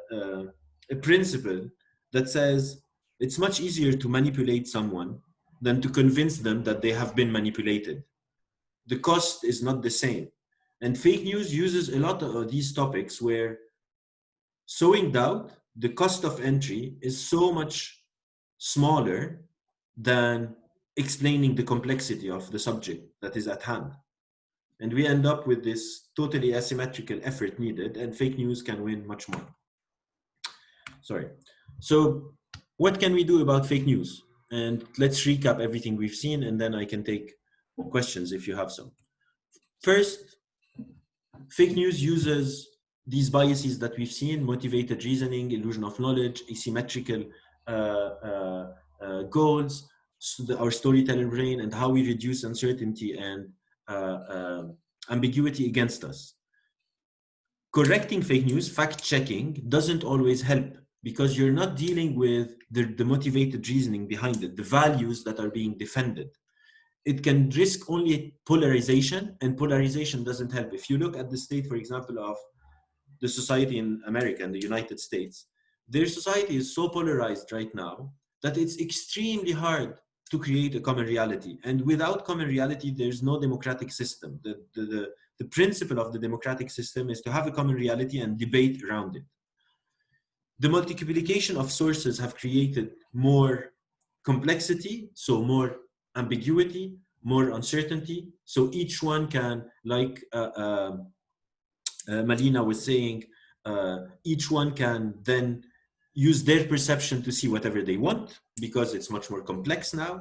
principle that says it's much easier to manipulate someone than to convince them that they have been manipulated. The cost is not the same. And fake news uses a lot of these topics where sowing doubt, the cost of entry is so much smaller than explaining the complexity of the subject that is at hand. And we end up with this totally asymmetrical effort needed, and fake news can win much more. Sorry. So what can we do about fake news? And let's recap everything we've seen, and then I can take questions if you have some. First, fake news uses these biases that we've seen: motivated reasoning, illusion of knowledge, asymmetrical goals, our storyteller brain, and how we reduce uncertainty and ambiguity against us. correcting fake news, fact checking, doesn't always help because you're not dealing with the motivated reasoning behind it, the values that are being defended. It can risk only polarization, and polarization doesn't help. If you look at the state, for example, of the society in America and the United States, their society is so polarized right now that it's extremely hard to create a common reality. And without common reality, there's no democratic system. The principle of the democratic system is to have a common reality and debate around it. The multiplication of sources have created more complexity, so more ambiguity, more uncertainty. So each one can, like Malina was saying, each one can then use their perception to see whatever they want because it's much more complex now.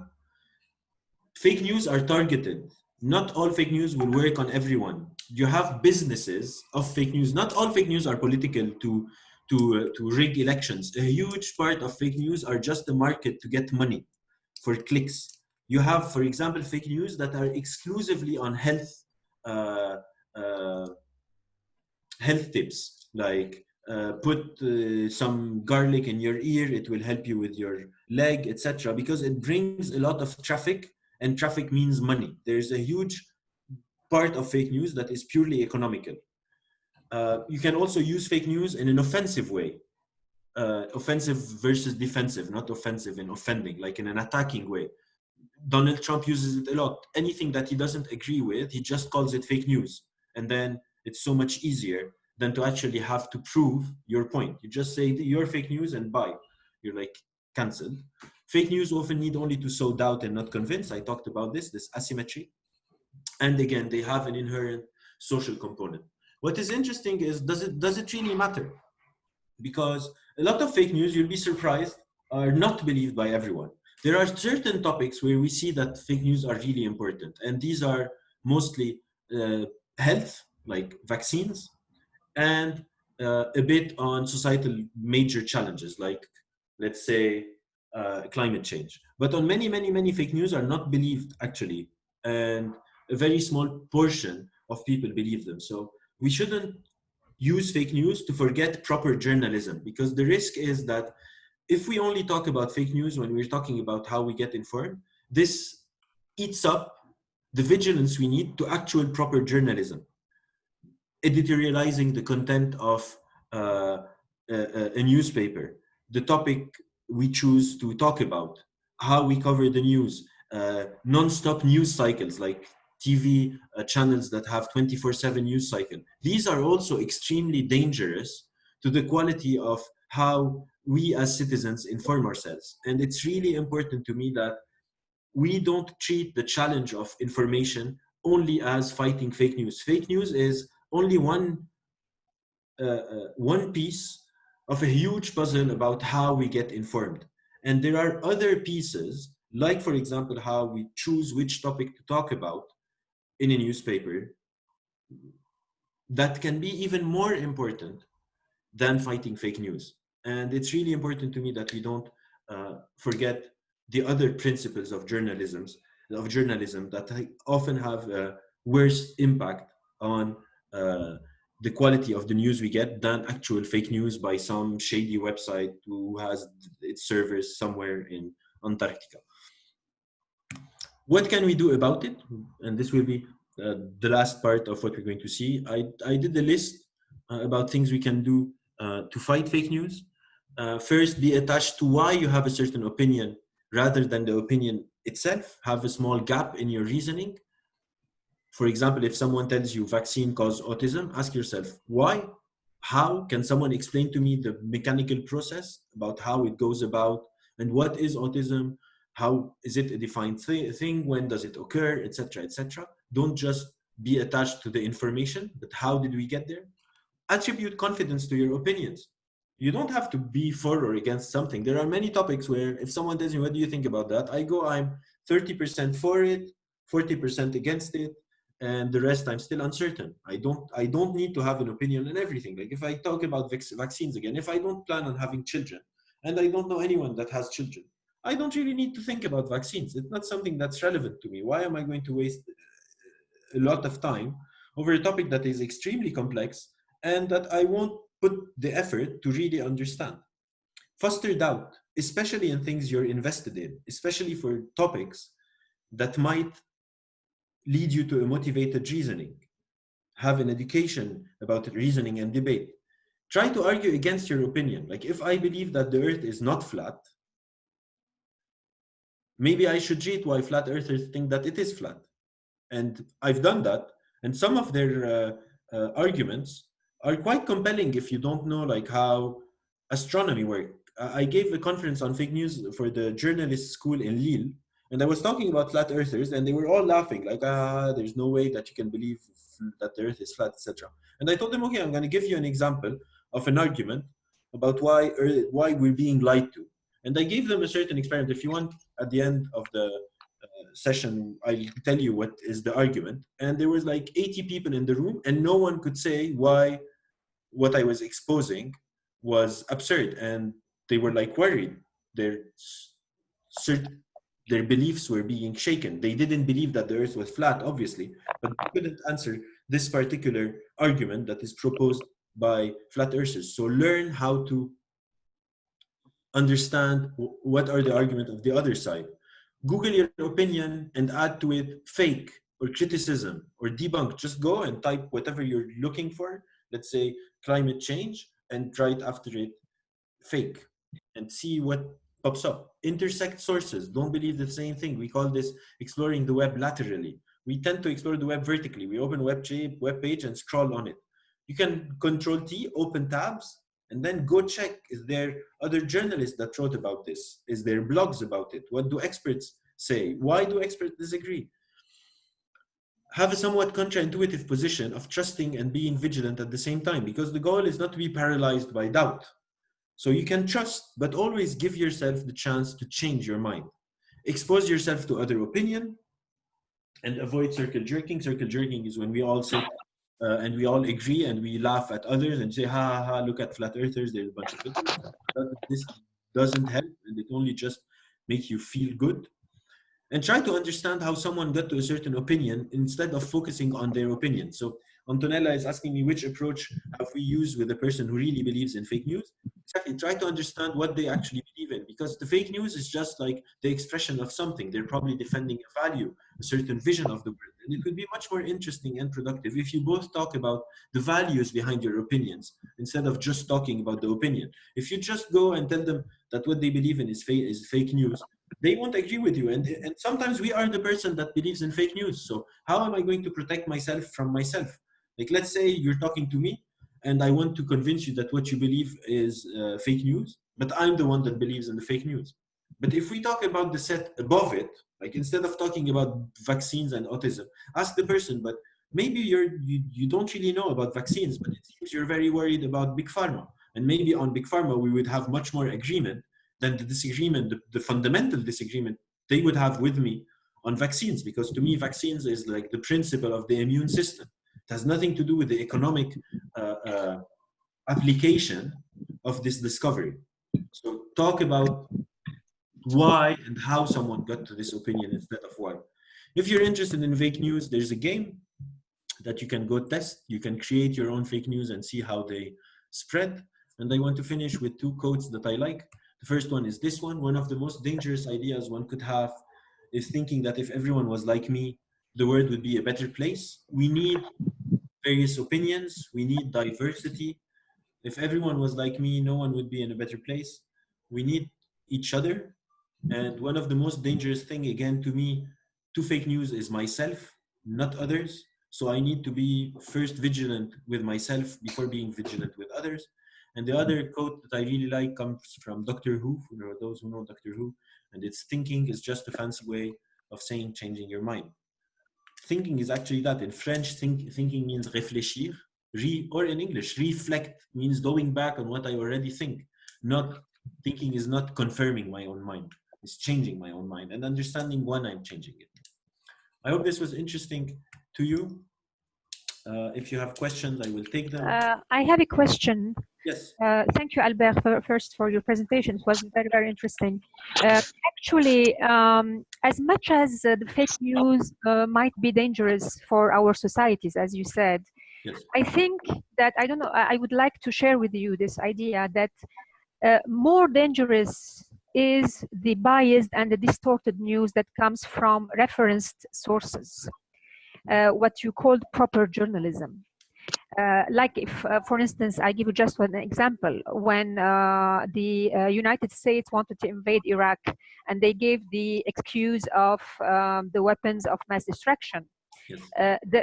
Fake news are targeted. Not all fake news will work on everyone. You have businesses of fake news. Not all fake news are political to rig elections. A huge part of fake news are just the market to get money for clicks. You have, for example, fake news that are exclusively on uh, uh, health tips, like put some garlic in your ear, it will help you with your leg, etc., because it brings a lot of traffic, and traffic means money. There's a huge part of fake news that is purely economical. You can also use fake news in an offensive way. Offensive versus defensive, not offensive and offending, like in an attacking way. Donald Trump uses it a lot. Anything that he doesn't agree with, he just calls it fake news. And then it's so much easier than to actually have to prove your point. You just say you're fake news and bye. You're like cancelled. Fake news often need only to sow doubt and not convince. I talked about this asymmetry. And again, they have an inherent social component. What is interesting is, does it really matter? Because a lot of fake news, you'll be surprised, are not believed by everyone. There are certain topics where we see that fake news are really important, and these are mostly health, like vaccines, and a bit on societal major challenges, like, let's say, climate change. But on many fake news are not believed, actually, and a very small portion of people believe them. So we shouldn't use fake news to forget proper journalism, because the risk is that if we only talk about fake news when we're talking about how we get informed, this eats up the vigilance we need to actual proper journalism, editorializing the content of a newspaper, the topic we choose to talk about, how we cover the news, non-stop news cycles like TV channels that have 24/7 news cycle. These are also extremely dangerous to the quality of how we as citizens inform ourselves. And it's really important to me that we don't treat the challenge of information only as fighting fake news. Fake news is only one piece of a huge puzzle about how we get informed. And there are other pieces, like, for example, how we choose which topic to talk about in a newspaper, that can be even more important than fighting fake news. And it's really important to me that we don't forget the other principles of journalism that often have a worse impact on the quality of the news we get than actual fake news by some shady website who has its servers somewhere in Antarctica. What can we do about it? And this will be the last part of what we're going to see. I did a list about things we can do to fight fake news. First, be attached to why you have a certain opinion rather than the opinion itself. Have a small gap in your reasoning. For example, if someone tells you vaccine cause autism, ask yourself, why? How? Can someone explain to me the mechanical process about how it goes about, and what is autism? How is it a defined thing? When does it occur? Etc. etc. Don't just be attached to the information, but how did we get there? Attribute confidence to your opinions. You don't have to be for or against something. There are many topics where if someone tells me, what do you think about that? I go, I'm 30% for it, 40% against it, and the rest I'm still uncertain. I don't need to have an opinion on everything. Like if I talk about vaccines again, if I don't plan on having children and I don't know anyone that has children, I don't really need to think about vaccines. It's not something that's relevant to me. Why am I going to waste a lot of time over a topic that is extremely complex and that I won't put the effort to really understand. Foster doubt, especially in things you're invested in, especially for topics that might lead you to a motivated reasoning. Have an education about reasoning and debate. Try to argue against your opinion. Like, if I believe that the earth is not flat, maybe I should read why flat earthers think that it is flat. And I've done that. And some of their arguments are quite compelling if you don't know like how astronomy works. I gave a conference on fake news for the journalist school in Lille, and I was talking about flat earthers, and they were all laughing like, there's no way that you can believe that the earth is flat, etc. And I told them, okay, I'm going to give you an example of an argument about why we're being lied to. And I gave them a certain experiment. If you want, at the end of the session, I'll tell you what is the argument. And there was like 80 people in the room, and no one could say why what I was exposing was absurd. And they were like worried. Their beliefs were being shaken. They didn't believe that the earth was flat, obviously, but they couldn't answer this particular argument that is proposed by flat earthers. So learn how to understand what are the arguments of the other side. Google your opinion and add to it fake or criticism or debunk. Just go and type whatever you're looking for. Let's say climate change, and write after it fake, and see what pops up. Intersect sources. Don't believe the same thing. We call this exploring the web laterally. We tend to explore the web vertically. We open web page and scroll on it. You can Control T, open tabs, and then go check, is there other journalists that wrote about this? Is there blogs about it? What do experts say? Why do experts disagree? Have a somewhat counterintuitive position of trusting and being vigilant at the same time, because the goal is not to be paralyzed by doubt. So you can trust, but always give yourself the chance to change your mind. Expose yourself to other opinion and avoid circle jerking. Circle jerking is when we all sit and we all agree and we laugh at others and say, ha ha ha, look at flat earthers, there's a bunch of idiots. This doesn't help, and it only just makes you feel good. And try to understand how someone got to a certain opinion instead of focusing on their opinion. So Antonella is asking me, which approach have we used with a person who really believes in fake news? Exactly, try to understand what they actually believe in, because the fake news is just like the expression of something. They're probably defending a value, a certain vision of the world. And it would be much more interesting and productive if you both talk about the values behind your opinions instead of just talking about the opinion. If you just go and tell them that what they believe in is fake news, they won't agree with you. And sometimes we are the person that believes in fake news. So how am I going to protect myself from myself? Like, let's say you're talking to me and I want to convince you that what you believe is fake news, but I'm the one that believes in the fake news. But if we talk about the set above it, like instead of talking about vaccines and autism, ask the person, but maybe you don't really know about vaccines, but it seems you're very worried about Big Pharma. And maybe on Big Pharma, we would have much more agreement than the disagreement, the fundamental disagreement they would have with me on vaccines. Because to me, vaccines is like the principle of the immune system. It has nothing to do with the economic application of this discovery. So talk about why and how someone got to this opinion instead of why. If you're interested in fake news, there's a game that you can go test. You can create your own fake news and see how they spread. And I want to finish with two quotes that I like. The first one is this one. One of the most dangerous ideas one could have is thinking that if everyone was like me, the world would be a better place. We need various opinions. We need diversity. If everyone was like me, no one would be in a better place. We need each other. And one of the most dangerous thing, again, to me, to fake news is myself, not others. So I need to be first vigilant with myself before being vigilant with others. And the other quote that I really like comes from Doctor Who, for those who know Doctor Who, and it's thinking is just a fancy way of saying changing your mind. Thinking is actually that. In French, thinking means réfléchir, or in English, reflect means going back on what I already think. Not thinking is not confirming my own mind. It's changing my own mind and understanding when I'm changing it. I hope this was interesting to you. If you have questions, I will take them. I have a question. Yes. Thank you, Albert, first for your presentation. It was very, very interesting. Actually, as much as the fake news might be dangerous for our societies, as you said, Yes. I think that, I don't know, I would like to share with you this idea that more dangerous is the biased and the distorted news that comes from referenced sources, what you called proper journalism. Like if, for instance, I give you just one example. When the United States wanted to invade Iraq, and they gave the excuse of the weapons of mass destruction, Yes.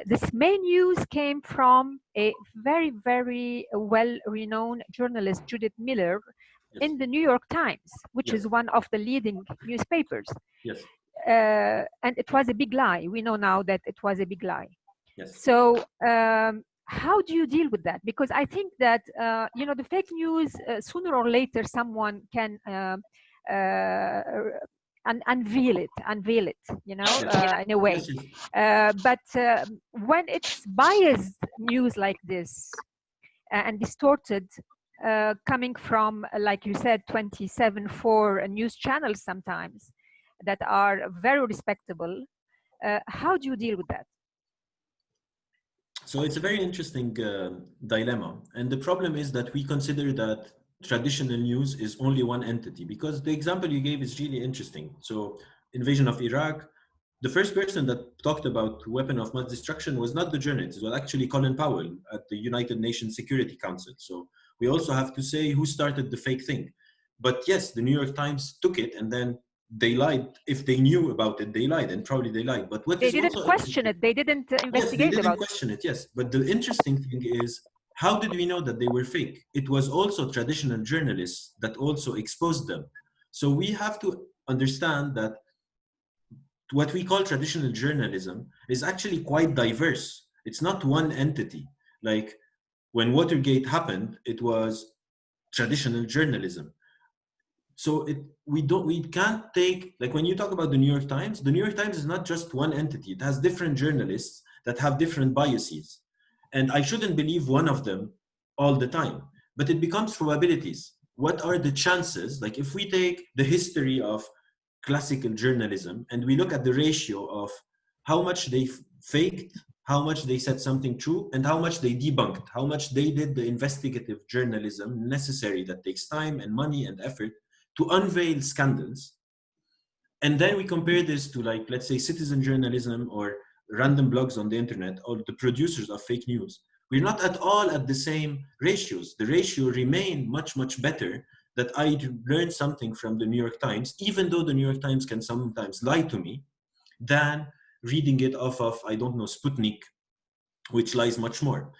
this main news came from a very, very well-renowned journalist, Judith Miller, Yes. in the New York Times, which Yes. is one of the leading newspapers. Yes. And it was a big lie. We know now that it was a big lie. Yes. So how do you deal with that? Because I think that, you know, the fake news, sooner or later, someone can unveil it, you know, Yes. in a way. Yes. Yes. But when it's biased news like this and distorted, coming from, like you said, 27 news channels sometimes that are very respectable, how do you deal with that? So it's a very interesting dilemma. And the problem is that we consider that traditional news is only one entity, because the example you gave is really interesting. So invasion of Iraq, the first person that talked about weapon of mass destruction was not the journalist, it was actually Colin Powell at the United Nations Security Council. So we also have to say who started the fake thing. But yes, the New York Times took it and then they lied. If they knew about it, they lied, and probably they lied. But what They is didn't also question it. They didn't yes, they investigate didn't about it. question it, yes. But the interesting thing is, how did we know that they were fake? It was also traditional journalists that also exposed them. So we have to understand that what we call traditional journalism is actually quite diverse. It's not one entity. Like when Watergate happened, it was traditional journalism. So we can't take, like when you talk about the New York Times, the New York Times is not just one entity. It has different journalists that have different biases. And I shouldn't believe one of them all the time. But it becomes probabilities. What are the chances? Like if we take the history of classical journalism and we look at the ratio of how much they faked, how much they said something true, and how much they debunked, how much they did the investigative journalism necessary that takes time and money and effort to unveil scandals. And then we compare this to, like, let's say citizen journalism or random blogs on the internet or the producers of fake news. We're not at all at the same ratios. The ratio remain much, much better that I learned something from the New York Times, even though the New York Times can sometimes lie to me, than reading it off of, I don't know, Sputnik, which lies much more.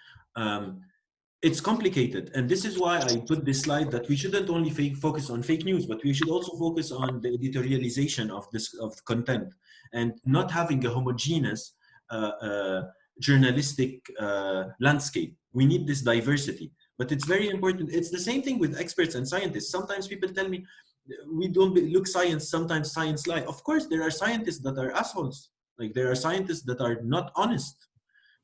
It's complicated, and this is why I put this slide that we shouldn't only focus on fake news, but we should also focus on the editorialization of content and not having a homogeneous journalistic landscape. We need this diversity, but it's very important. It's the same thing with experts and scientists. Sometimes people tell me, we don't look science, sometimes science lie. Of course, there are scientists that are assholes. Like there are scientists that are not honest,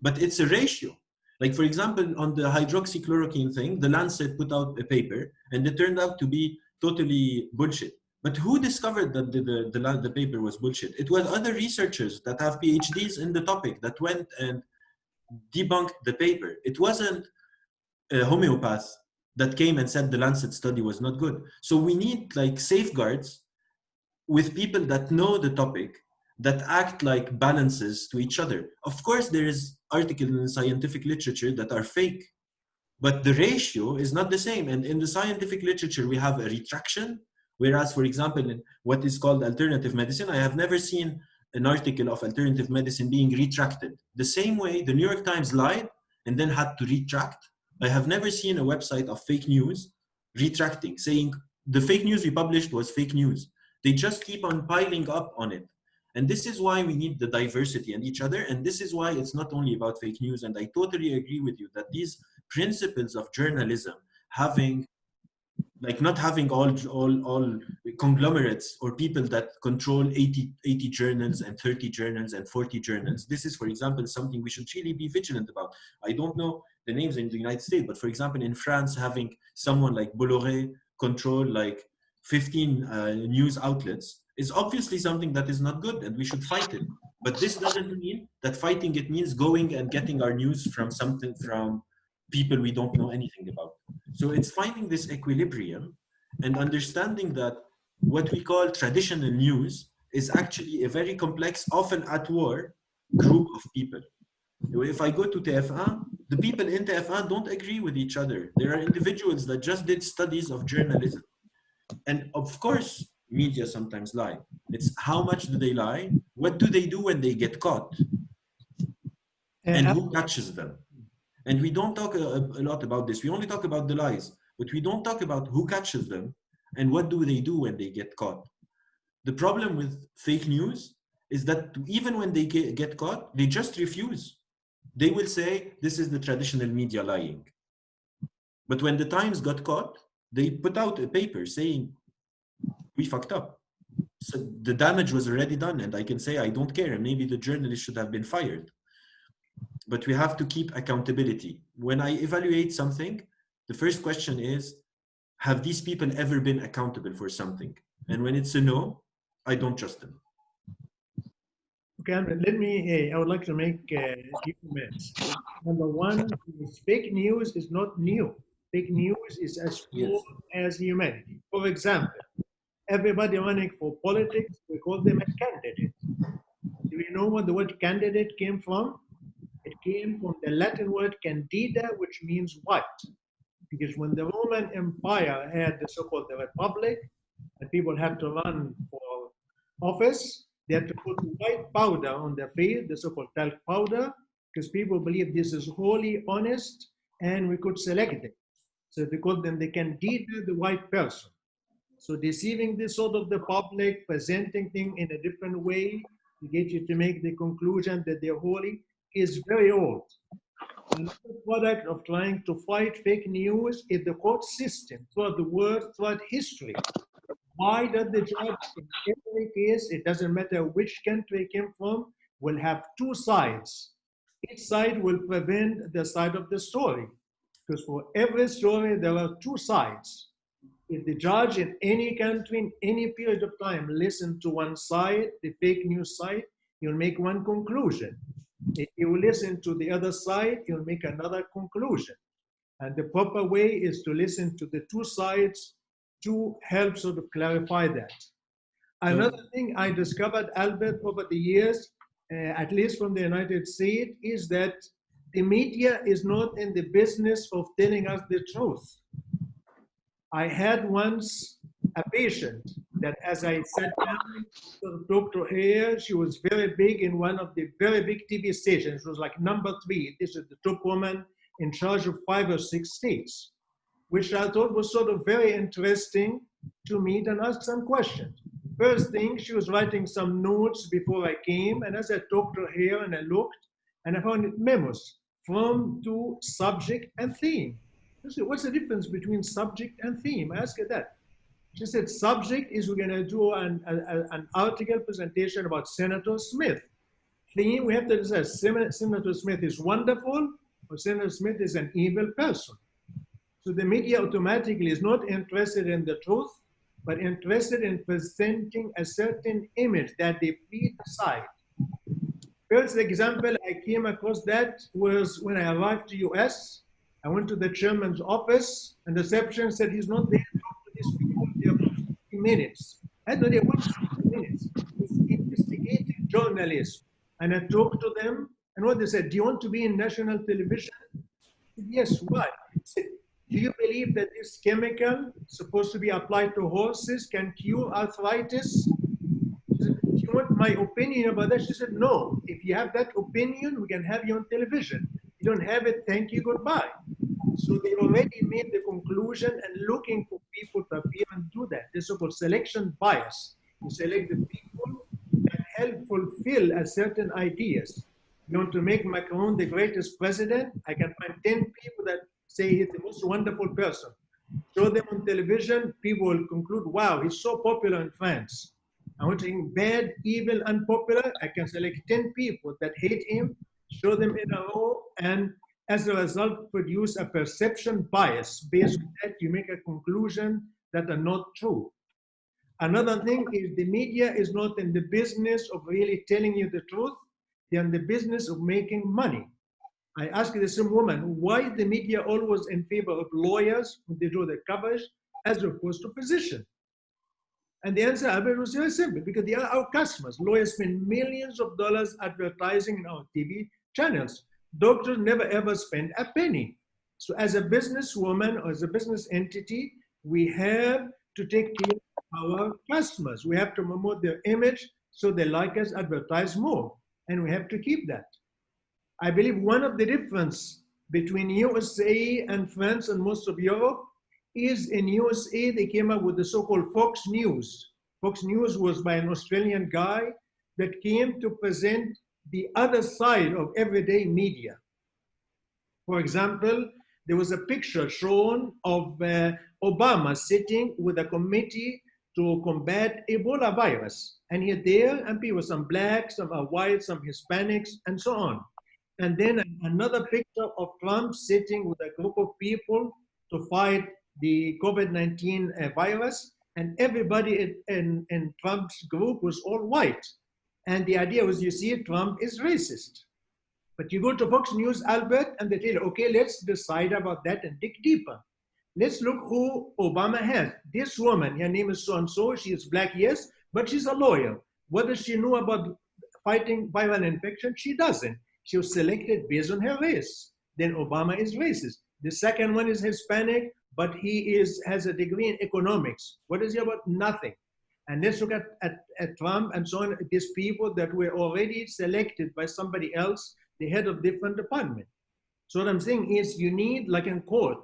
but it's a ratio. Like, for example, on the hydroxychloroquine thing, the Lancet put out a paper and it turned out to be totally bullshit. But who discovered that the paper was bullshit? It was other researchers that have PhDs in the topic that went and debunked the paper. It wasn't a homeopath that came and said the Lancet study was not good. So we need like safeguards with people that know the topic, that act like balances to each other. Of course, there is articles in scientific literature that are fake, but the ratio is not the same. And in the scientific literature, we have a retraction, whereas, for example, in what is called alternative medicine, I have never seen an article of alternative medicine being retracted. The same way the New York Times lied and then had to retract, I have never seen a website of fake news retracting, saying the fake news we published was fake news. They just keep on piling up on it. And this is why we need the diversity in each other. And this is why it's not only about fake news. And I totally agree with you that these principles of journalism, having, like not having all conglomerates or people that control 80 journals and 30 journals and 40 journals. This is, for example, something we should really be vigilant about. I don't know the names in the United States, but for example, in France, having someone like Bolloré control like 15 news outlets is obviously something that is not good and we should fight it. But this doesn't mean that fighting it means going and getting our news from people we don't know anything about. So it's finding this equilibrium and understanding that what we call traditional news is actually a very complex, often at war, group of people. If I go to TF1, the people in TF1 don't agree with each other. There are individuals that just did studies of journalism. And of course, media sometimes lie. It's how much do they lie? What do they do when they get caught? And who catches them? And we don't talk a lot about this. We only talk about the lies, but we don't talk about who catches them and what do they do when they get caught. The problem with fake news is that even when they get caught, they just refuse. They will say, this is the traditional media lying. But when the Times got caught, they put out a paper saying, we fucked up. So the damage was already done, and I can say, I don't care. And maybe the journalist should have been fired. But we have to keep accountability. When I evaluate something, the first question is, have these people ever been accountable for something? And when it's a no, I don't trust them. Okay, I would like to make a few comments. Number one, is fake news is not new. Fake news is as old as humanity. For example, everybody running for politics, we call them a candidate. Do you know what the word candidate came from? It came from the Latin word candida, which means white. Because when the Roman Empire had the so-called the Republic, and people had to run for office, they had to put white powder on their face, the so-called talc powder, because people believed this is wholly honest, and we could select them. So they called them the candida, the white person. So deceiving this sort of the public, presenting things in a different way to get you to make the conclusion that they're holy is very old. Another product of trying to fight fake news is the court system throughout the world, throughout history. Why does the judge, in every case, it doesn't matter which country it came from, will have two sides? Each side will prevent the side of the story. Because for every story, there are two sides. If the judge in any country, in any period of time, listen to one side, the fake news side, he'll make one conclusion. If you listen to the other side, you'll make another conclusion. And the proper way is to listen to the two sides to help sort of clarify that. Another thing I discovered, Albert, over the years, at least from the United States, is that the media is not in the business of telling us the truth. I had once a patient that as I sat down to talk to her, she was very big in one of the very big TV stations. It was like number 3. This is the top woman in charge of 5 or 6 states, which I thought was sort of very interesting to meet and ask some questions. First thing, she was writing some notes before I came, and as I talked to her and I looked, and I found memos from, to, subject, and theme. I said, what's the difference between subject and theme? I asked her that. She said, subject is we're going to do an article presentation about Senator Smith. Theme, we have to decide, Senator Smith is wonderful or Senator Smith is an evil person. So the media automatically is not interested in the truth, but interested in presenting a certain image that they decide. First example I came across that was when I arrived to US. I went to the chairman's office, and the reception said he's not there to talk to these people. They're about 50 minutes. I thought they were 50 minutes. It's investigative journalism. And I talked to them, and what they said, do you want to be in national television? I said, yes, why? I said, do you believe that this chemical supposed to be applied to horses can cure arthritis? She said, do you want my opinion about that? She said, no. If you have that opinion, we can have you on television. If you don't have it, thank you, goodbye. So they already made the conclusion and looking for people to appear and do that. This so-called selection bias. You select the people that help fulfill a certain ideas. You want to make Macron the greatest president? I can find 10 people that say he's the most wonderful person. Show them on television, people will conclude, wow, he's so popular in France. I want to think bad, evil, unpopular. I can select 10 people that hate him, show them in a row, and as a result, produce a perception bias. Based on that, you make a conclusion that are not true. Another thing is the media is not in the business of really telling you the truth. They're in the business of making money. I asked the same woman, why the media always in favor of lawyers when they do the coverage as opposed to physicians? And the answer, Albert, was very simple, because they are our customers. Lawyers spend millions of dollars advertising in our TV channels. Doctors never ever spend a penny. So as a businesswoman or as a business entity, we have to take care of our customers. We have to promote their image so they like us, advertise more. And we have to keep that. I believe one of the difference between USA and France and most of Europe is in USA, they came up with the so-called Fox News. Fox News was by an Australian guy that came to present the other side of everyday media. For example, there was a picture shown of Obama sitting with a committee to combat Ebola virus. And here there, and people, some blacks, some are white, some Hispanics, and so on. And then another picture of Trump sitting with a group of people to fight the COVID-19 virus, and everybody in Trump's group was all white. And the idea was, you see, Trump is racist. But you go to Fox News, Albert, and they tell you, okay, let's decide about that and dig deeper. Let's look who Obama has. This woman, her name is so-and-so, she is black, yes, but she's a lawyer. Whether she knew about fighting viral infection, she doesn't. She was selected based on her race. Then Obama is racist. The second one is Hispanic, but he has a degree in economics. What is he about? Nothing. And let's look at Trump and so on, these people that were already selected by somebody else, the head of different department. So what I'm saying is you need, like in court,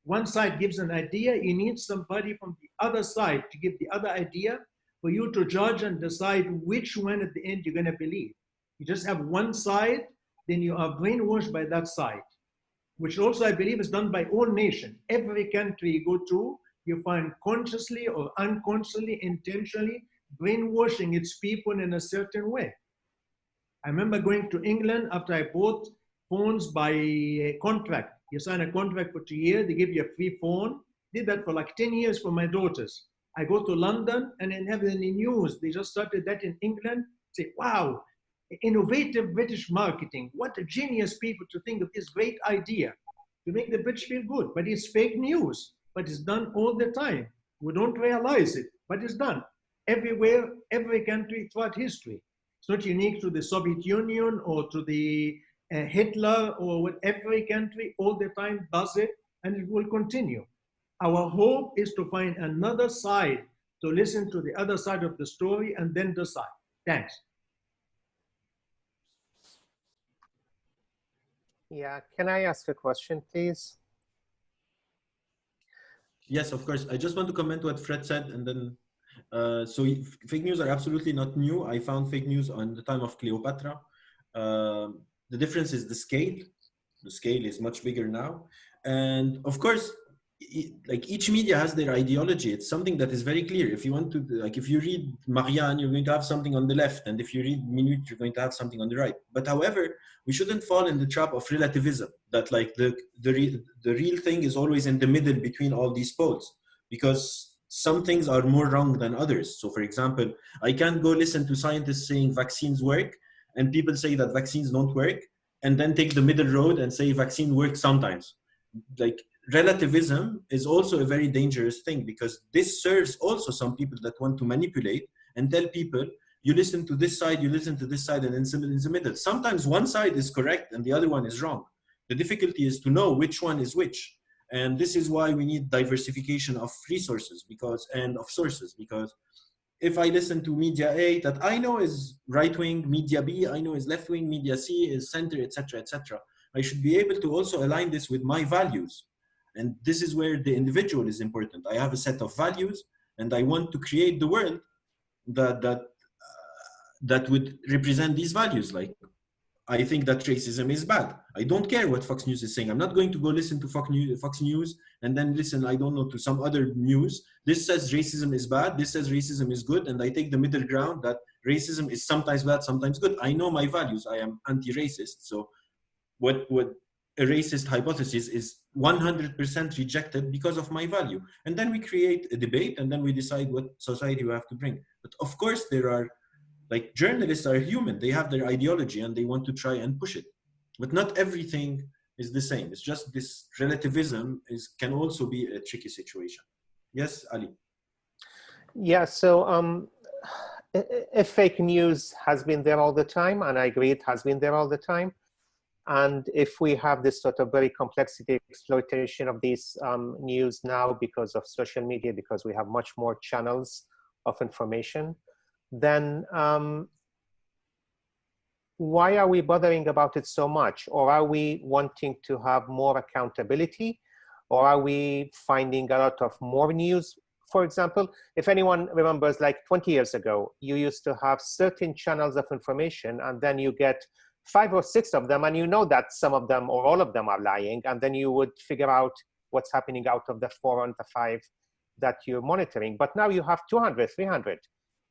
one side gives an idea, you need somebody from the other side to give the other idea for you to judge and decide which one at the end you're gonna believe. You just have one side, then you are brainwashed by that side, which also I believe is done by all nations. Every country you go to, you find consciously or unconsciously, intentionally brainwashing its people in a certain way. I remember going to England after I bought phones by contract. You sign a contract for 2 years, they give you a free phone. Did that for like 10 years for my daughters. I go to London and then have any news. They just started that in England. Say, wow, innovative British marketing. What a genius people to think of this great idea to make the British feel good. But it's fake news, but it's done all the time. We don't realize it, but it's done everywhere, every country throughout history. It's not unique to the Soviet Union or to the Hitler or what, every country all the time does it, and it will continue. Our hope is to find another side, to listen to the other side of the story and then decide. Thanks. Yeah, can I ask a question, please? Yes, of course. I just want to comment what Fred said, and then so fake news are absolutely not new. I found fake news on the time of Cleopatra. The difference is the scale. The scale is much bigger now, and of course, like each media has their ideology. It's something that is very clear. If you want to, like, if you read Marianne, you're going to have something on the left, and if you read Minute, you're going to have something on the right. But however, we shouldn't fall in the trap of relativism. That like the real thing is always in the middle between all these poles, because some things are more wrong than others. So, for example, I can't go listen to scientists saying vaccines work, and people say that vaccines don't work, and then take the middle road and say vaccine works sometimes. Like, relativism is also a very dangerous thing, because this serves also some people that want to manipulate and tell people, you listen to this side, you listen to this side, and then in the middle. Sometimes one side is correct and the other one is wrong. The difficulty is to know which one is which. And this is why we need diversification of resources and of sources, because if I listen to media A that I know is right-wing, media B I know is left-wing, media C is center, etc., etc., I should be able to also align this with my values. And this is where the individual is important. I have a set of values, and I want to create the world that would represent these values. Like, I think that racism is bad. I don't care what Fox News is saying. I'm not going to go listen to Fox News and then listen, I don't know, to some other news. This says racism is bad. This says racism is good. And I take the middle ground that racism is sometimes bad, sometimes good. I know my values. I am anti-racist. So what a racist hypothesis is 100% rejected because of my value. And then we create a debate, and then we decide what society we have to bring. But of course, there are, like, journalists are human. They have their ideology and they want to try and push it. But not everything is the same. It's just this relativism can also be a tricky situation. Yes, Ali? Yeah, so if fake news has been there all the time, and I agree it has been there all the time, and if we have this sort of very complexity exploitation of these news now because of social media, because we have much more channels of information, then why are we bothering about it so much? Or are we wanting to have more accountability? Or are we finding a lot of more news? For example, if anyone remembers, like 20 years ago, you used to have certain channels of information, and then you get 5 or 6 of them, and you know that some of them or all of them are lying, and then you would figure out what's happening out of the 4 and the 5 that you're monitoring. But now you have 200, 300,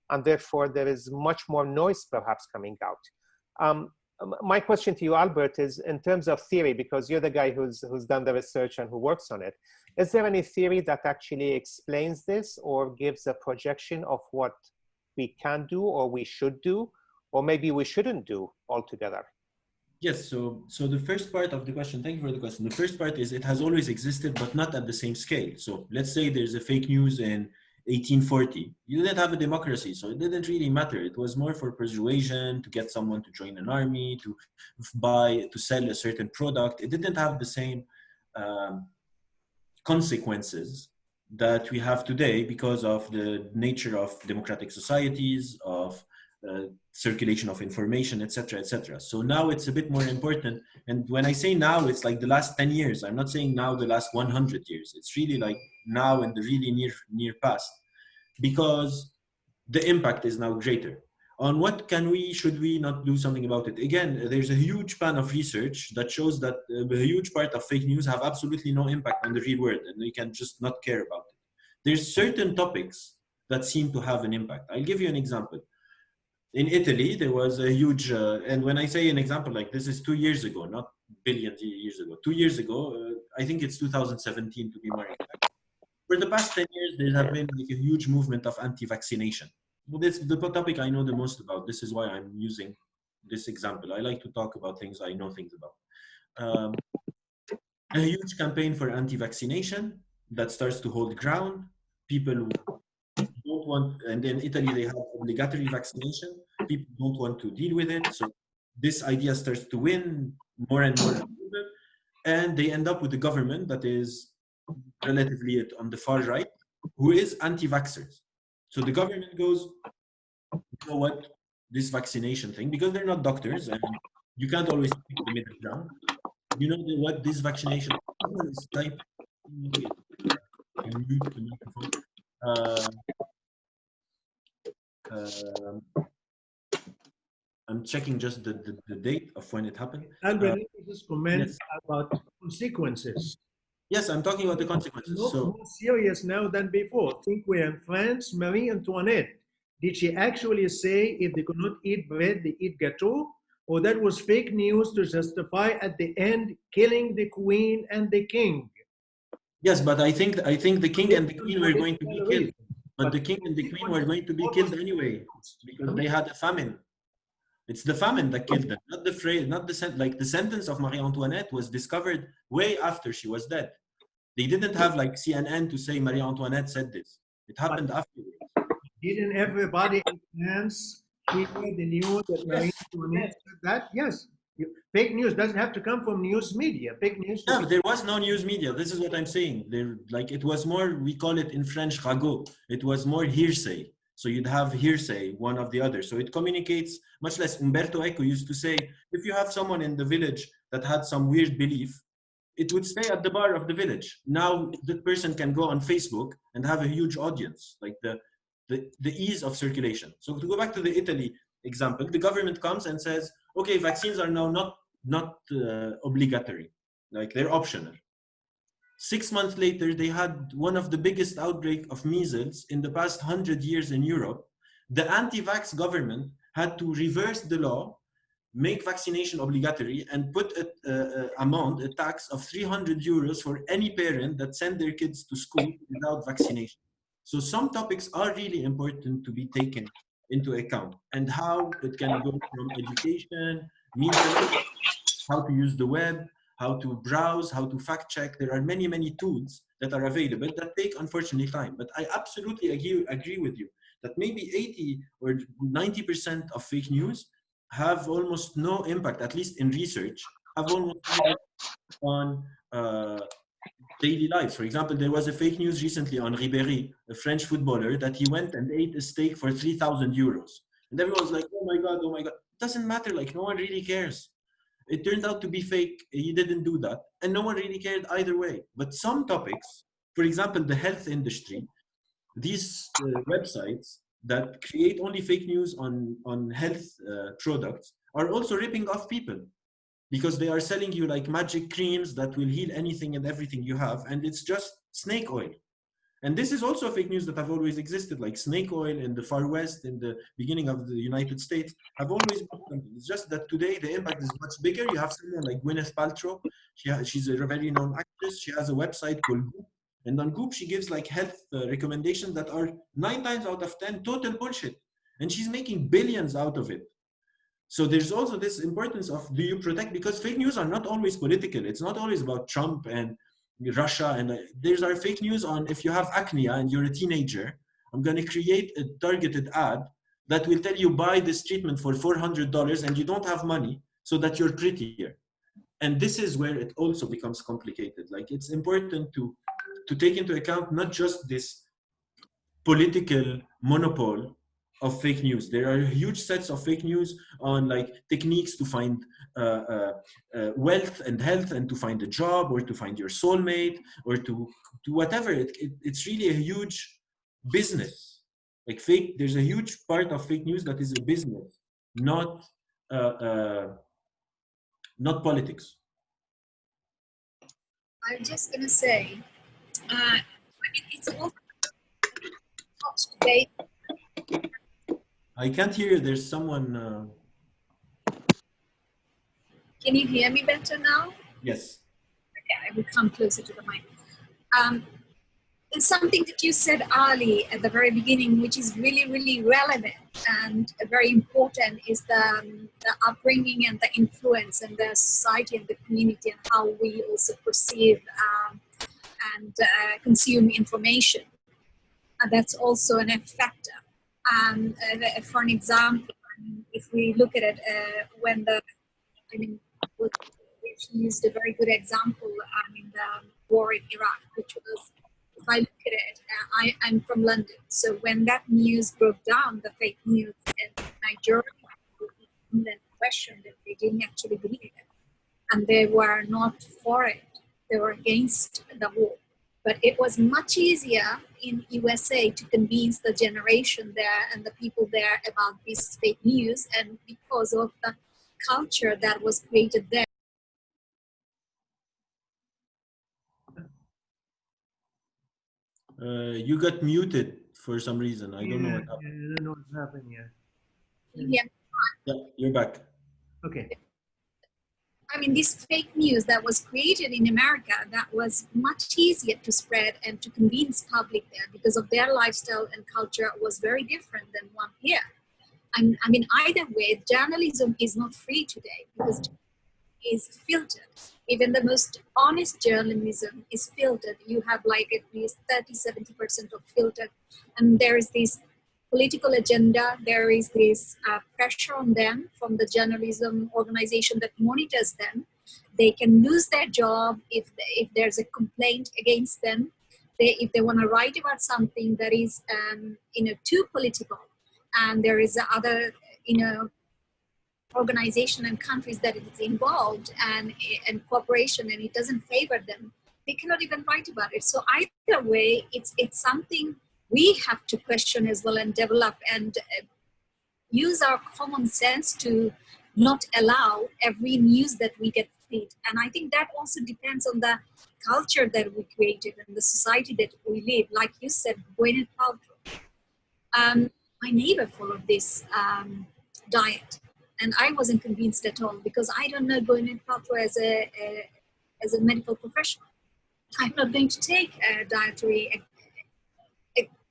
and therefore there is much more noise perhaps coming out. My question to you, Albert, is in terms of theory, because you're the guy who's done the research and who works on it. Is there any theory that actually explains this or gives a projection of what we can do or we should do, or maybe we shouldn't do altogether? Yes, so the first part of the question, thank you for the question. The first part is it has always existed, but not at the same scale. So let's say there's a fake news in 1840. You didn't have a democracy, so it didn't really matter. It was more for persuasion, to get someone to join an army, to sell a certain product. It didn't have the same consequences that we have today because of the nature of democratic societies, of circulation of information, etc., etc. So now it's a bit more important. And when I say now, it's like the last 10 years. I'm not saying now the last 100 years. It's really like now in the really near past, because the impact is now greater. On what should we not do something about it? Again, there's a huge span of research that shows that a huge part of fake news have absolutely no impact on the real world, and we can just not care about it. There's certain topics that seem to have an impact. I'll give you an example. In Italy, there was a huge, and when I say an example, like this is 2 years ago, not billions of years ago. 2 years ago, I think it's 2017 to be more exact. For the past 10 years, there have been like a huge movement of anti-vaccination. Well, this is the topic I know the most about. This is why I'm using this example. I like to talk about things I know things about. A huge campaign for anti-vaccination that starts to hold ground. People don't want, and in Italy they have obligatory vaccination. People don't want to deal with it. So this idea starts to win more and more, and they end up with a government that is relatively on the far right, who is anti-vaxxers. So the government goes, you know what, this vaccination thing, because they're not doctors and you can't always pick the middle ground. You know what, this vaccination is type. Mute the microphone. I'm checking just the date of when it happened. Albert, let me just comment yes. about consequences. Yes, I'm talking about the consequences. More serious now than before. Think we're in France, Marie Antoinette. Did she actually say if they could not eat bread, they eat gâteau? Or that was fake news to justify at the end killing the queen and the king? Yes, but I think the king and the queen were going to be killed. But the king and the queen were going to be killed anyway because they had a famine. It's the famine that killed them, not the phrase, not the sentence. Like the sentence of Marie Antoinette was discovered way after she was dead. They didn't have like CNN to say Marie Antoinette said this. It happened afterwards. Didn't everybody in France hear the news that Marie Antoinette said that? Yes. Fake news doesn't have to come from news media. Fake news. No, there was no news media. This is what I'm saying. It was more, we call it in French, ragot. It was more hearsay. So you'd have hearsay, one of the other. So it communicates much less. Umberto Eco used to say, if you have someone in the village that had some weird belief, it would stay at the bar of the village. Now that person can go on Facebook and have a huge audience, like the ease of circulation. So to go back to the Italy example, the government comes and says, okay, vaccines are now not obligatory, like they're optional. 6 months later, they had one of the biggest outbreaks of measles in the past 100 years in Europe. The anti-vax government had to reverse the law, make vaccination obligatory and put a tax of 300 euros for any parent that send their kids to school without vaccination. So some topics are really important to be taken into account, and how it can go from education, mental health, how to use the web, how to browse, how to fact check. There are many, many tools that are available that take, unfortunately, time. But I absolutely agree with you that maybe 80 or 90% of fake news have almost no impact, at least in research, have almost no impact on daily lives. For example, there was a fake news recently on Ribéry, a French footballer, that he went and ate a steak for 3,000 euros. And everyone was like, oh my God, oh my God. It doesn't matter, like no one really cares. It turned out to be fake. He didn't do that. And no one really cared either way. But some topics, for example, the health industry, these websites that create only fake news on health products are also ripping off people, because they are selling you like magic creams that will heal anything and everything you have, and it's just snake oil. And this is also fake news that have always existed, like snake oil in the Far West, in the beginning of the United States, have always been something. It's just that today the impact is much bigger. You have someone like Gwyneth Paltrow. She's a very known actress. She has a website called Goop. And on Goop, she gives like health recommendations that are 9 times out of 10 total bullshit. And she's making billions out of it. So there's also this importance of, do you protect, because fake news are not always political. It's not always about Trump and Russia, and there's our fake news on, if you have acne and you're a teenager, I'm going to create a targeted ad that will tell you buy this treatment for $400 and you don't have money so that you're prettier. And this is where it also becomes complicated. Like, it's important to take into account not just this political monopoly of fake news. There are huge sets of fake news on like techniques to find wealth and health, and to find a job, or to find your soulmate, or to whatever. It's really a huge business. Like there's a huge part of fake news that is a business, not politics. I'm just going to say, I mean, it's also today. I can't hear you. There's someone. Can you hear me better now? Yes. Okay, I will come closer to the mic. There's something that you said, Ali, at the very beginning, which is really, really relevant and very important, is the upbringing and the influence and the society and the community, and how we also perceive and consume information. And that's also an factor. For an example, if we look at it, she used a very good example in the war in Iraq, which was, if I look at it, I'm from London. So when that news broke down, the fake news, and Nigeria questioned it, they didn't actually believe it. And they were not for it. They were against the war. But it was much easier in USA to convince the generation there and the people there about this fake news, and because of the culture that was created there. You got muted for some reason. I don't know what happened. I don't know what's happening here. Yeah, you're back. Okay. I mean, this fake news that was created in America, that was much easier to spread and to convince public there, because of their lifestyle and culture was very different than one here. I mean, either way, journalism is not free today, because it is filtered. Even the most honest journalism is filtered. You have like at least 30-70% of filtered, and there is this political agenda. There is this pressure on them from the journalism organization that monitors them. They can lose their job if there's a complaint against them. If they want to write about something that is too political, and there is other organization and countries that it is involved and cooperation, and it doesn't favor them, they cannot even write about it. So either way, it's something we have to question as well, and develop and use our common sense to not allow every news that we get feed. And I think that also depends on the culture that we created and the society that we live. Like you said, Gwyneth Paltrow. My neighbor followed this diet. And I wasn't convinced at all because I don't know gwyneth paltrow as a medical professional. I'm not going to take a dietary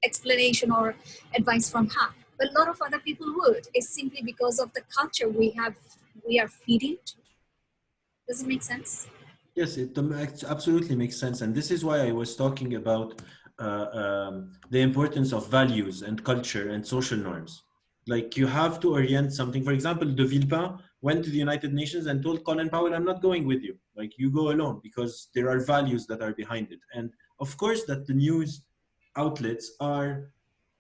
explanation or advice from her, but a lot of other people would. It's simply because of the culture we are feeding to. Does it make sense? Yes, it absolutely makes sense. And this is why I was talking about the importance of values and culture and social norms. Like you have to orient something. For example, de Villepin went to the United Nations and told Colin Powell, I'm not going with you. Like you go alone because there are values that are behind it. And of course that the news outlets are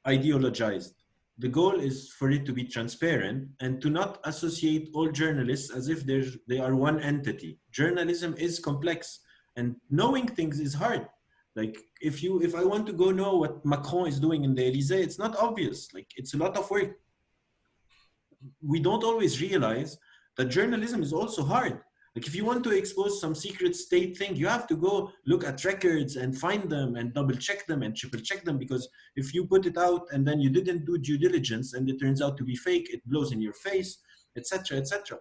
ideologized. The goal is for it to be transparent and to not associate all journalists as if they are one entity. Journalism is complex and knowing things is hard. Like if I want to go know what Macron is doing in the Elysee, it's not obvious. Like it's a lot of work. We don't always realize that journalism is also hard. Like if you want to expose some secret state thing, you have to go look at records and find them and double check them and triple check them, because if you put it out and then you didn't do due diligence and it turns out to be fake, it blows in your face, etc., etc.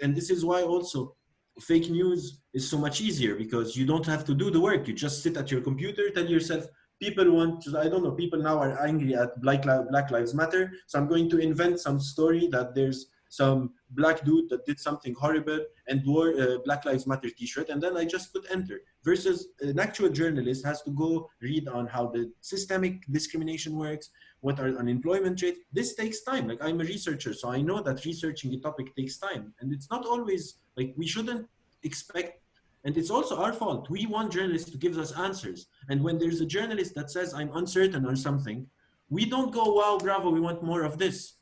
And this is why also fake news is so much easier, because you don't have to do the work. You just sit at your computer, tell yourself, people want, I don't know, people now are angry at Black Lives Matter, so I'm going to invent some story that there's some black dude that did something horrible and wore a Black Lives Matter t-shirt, and then I just put enter. Versus an actual journalist has to go read on how the systemic discrimination works, what are unemployment rates. This takes time. Like I'm a researcher, so I know that researching a topic takes time, and it's not always like we shouldn't expect. And it's also our fault. We want journalists to give us answers. And when there's a journalist that says, I'm uncertain or something, we don't go, wow, bravo, we want more of this.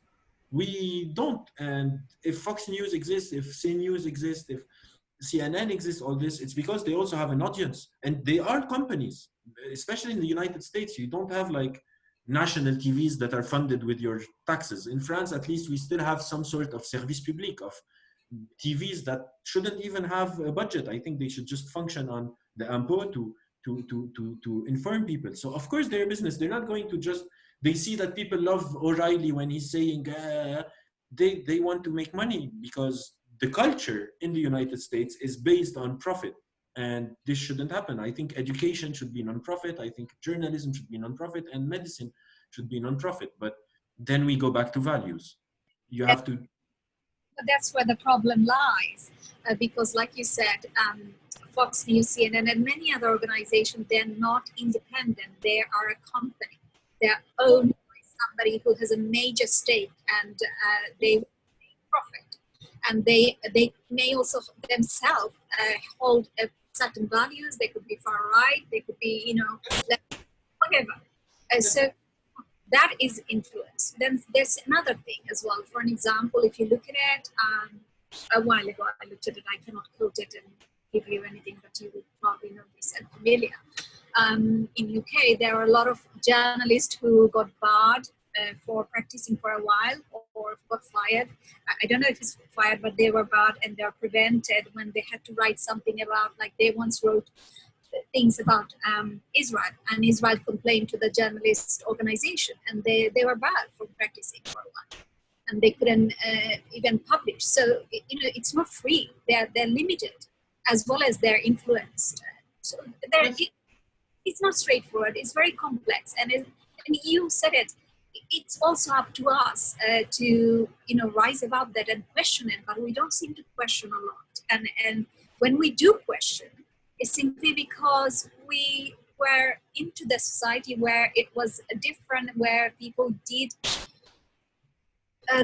We don't. And if Fox News exists, if CNews exists, if CNN exists, all this, it's because they also have an audience. And they are companies, especially in the United States. You don't have like national TVs that are funded with your taxes. In France, at least, we still have some sort of service public, of TVs that shouldn't even have a budget. I think they should just function on the impôt to inform people. So of course they're a business. They're not going to just, they see that people love O'Reilly when he's saying, they want to make money, because the culture in the United States is based on profit. And this shouldn't happen. I think education should be non-profit. I think journalism should be non-profit, and medicine should be non-profit. But then we go back to values. You have to. But that's where the problem lies, because like you said, Fox News, CNN, and many other organizations, they're not independent. They are a company. They're owned by somebody who has a major stake, and they make profit. And they may also themselves hold certain values. They could be far right. They could be, whatever. So that is influence. Then there's another thing as well. For an example, if you look at it, a while ago I looked at it, I cannot quote it and give you anything, but you will probably know this and familiar. In UK, there are a lot of journalists who got barred for practicing for a while, or got fired. I don't know if it's fired, but they were barred, and they're prevented when they had to write something about, like they once wrote things about Israel, and Israel complained to the journalist organization, and they were barred from practicing for a while, and they couldn't even publish. So it's not free. They're limited, as well as they're influenced. So it's not straightforward. It's very complex, and you said it. It's also up to us to rise above that and question it. But we don't seem to question a lot, and when we do question, it's simply because we were into the society where it was different, where people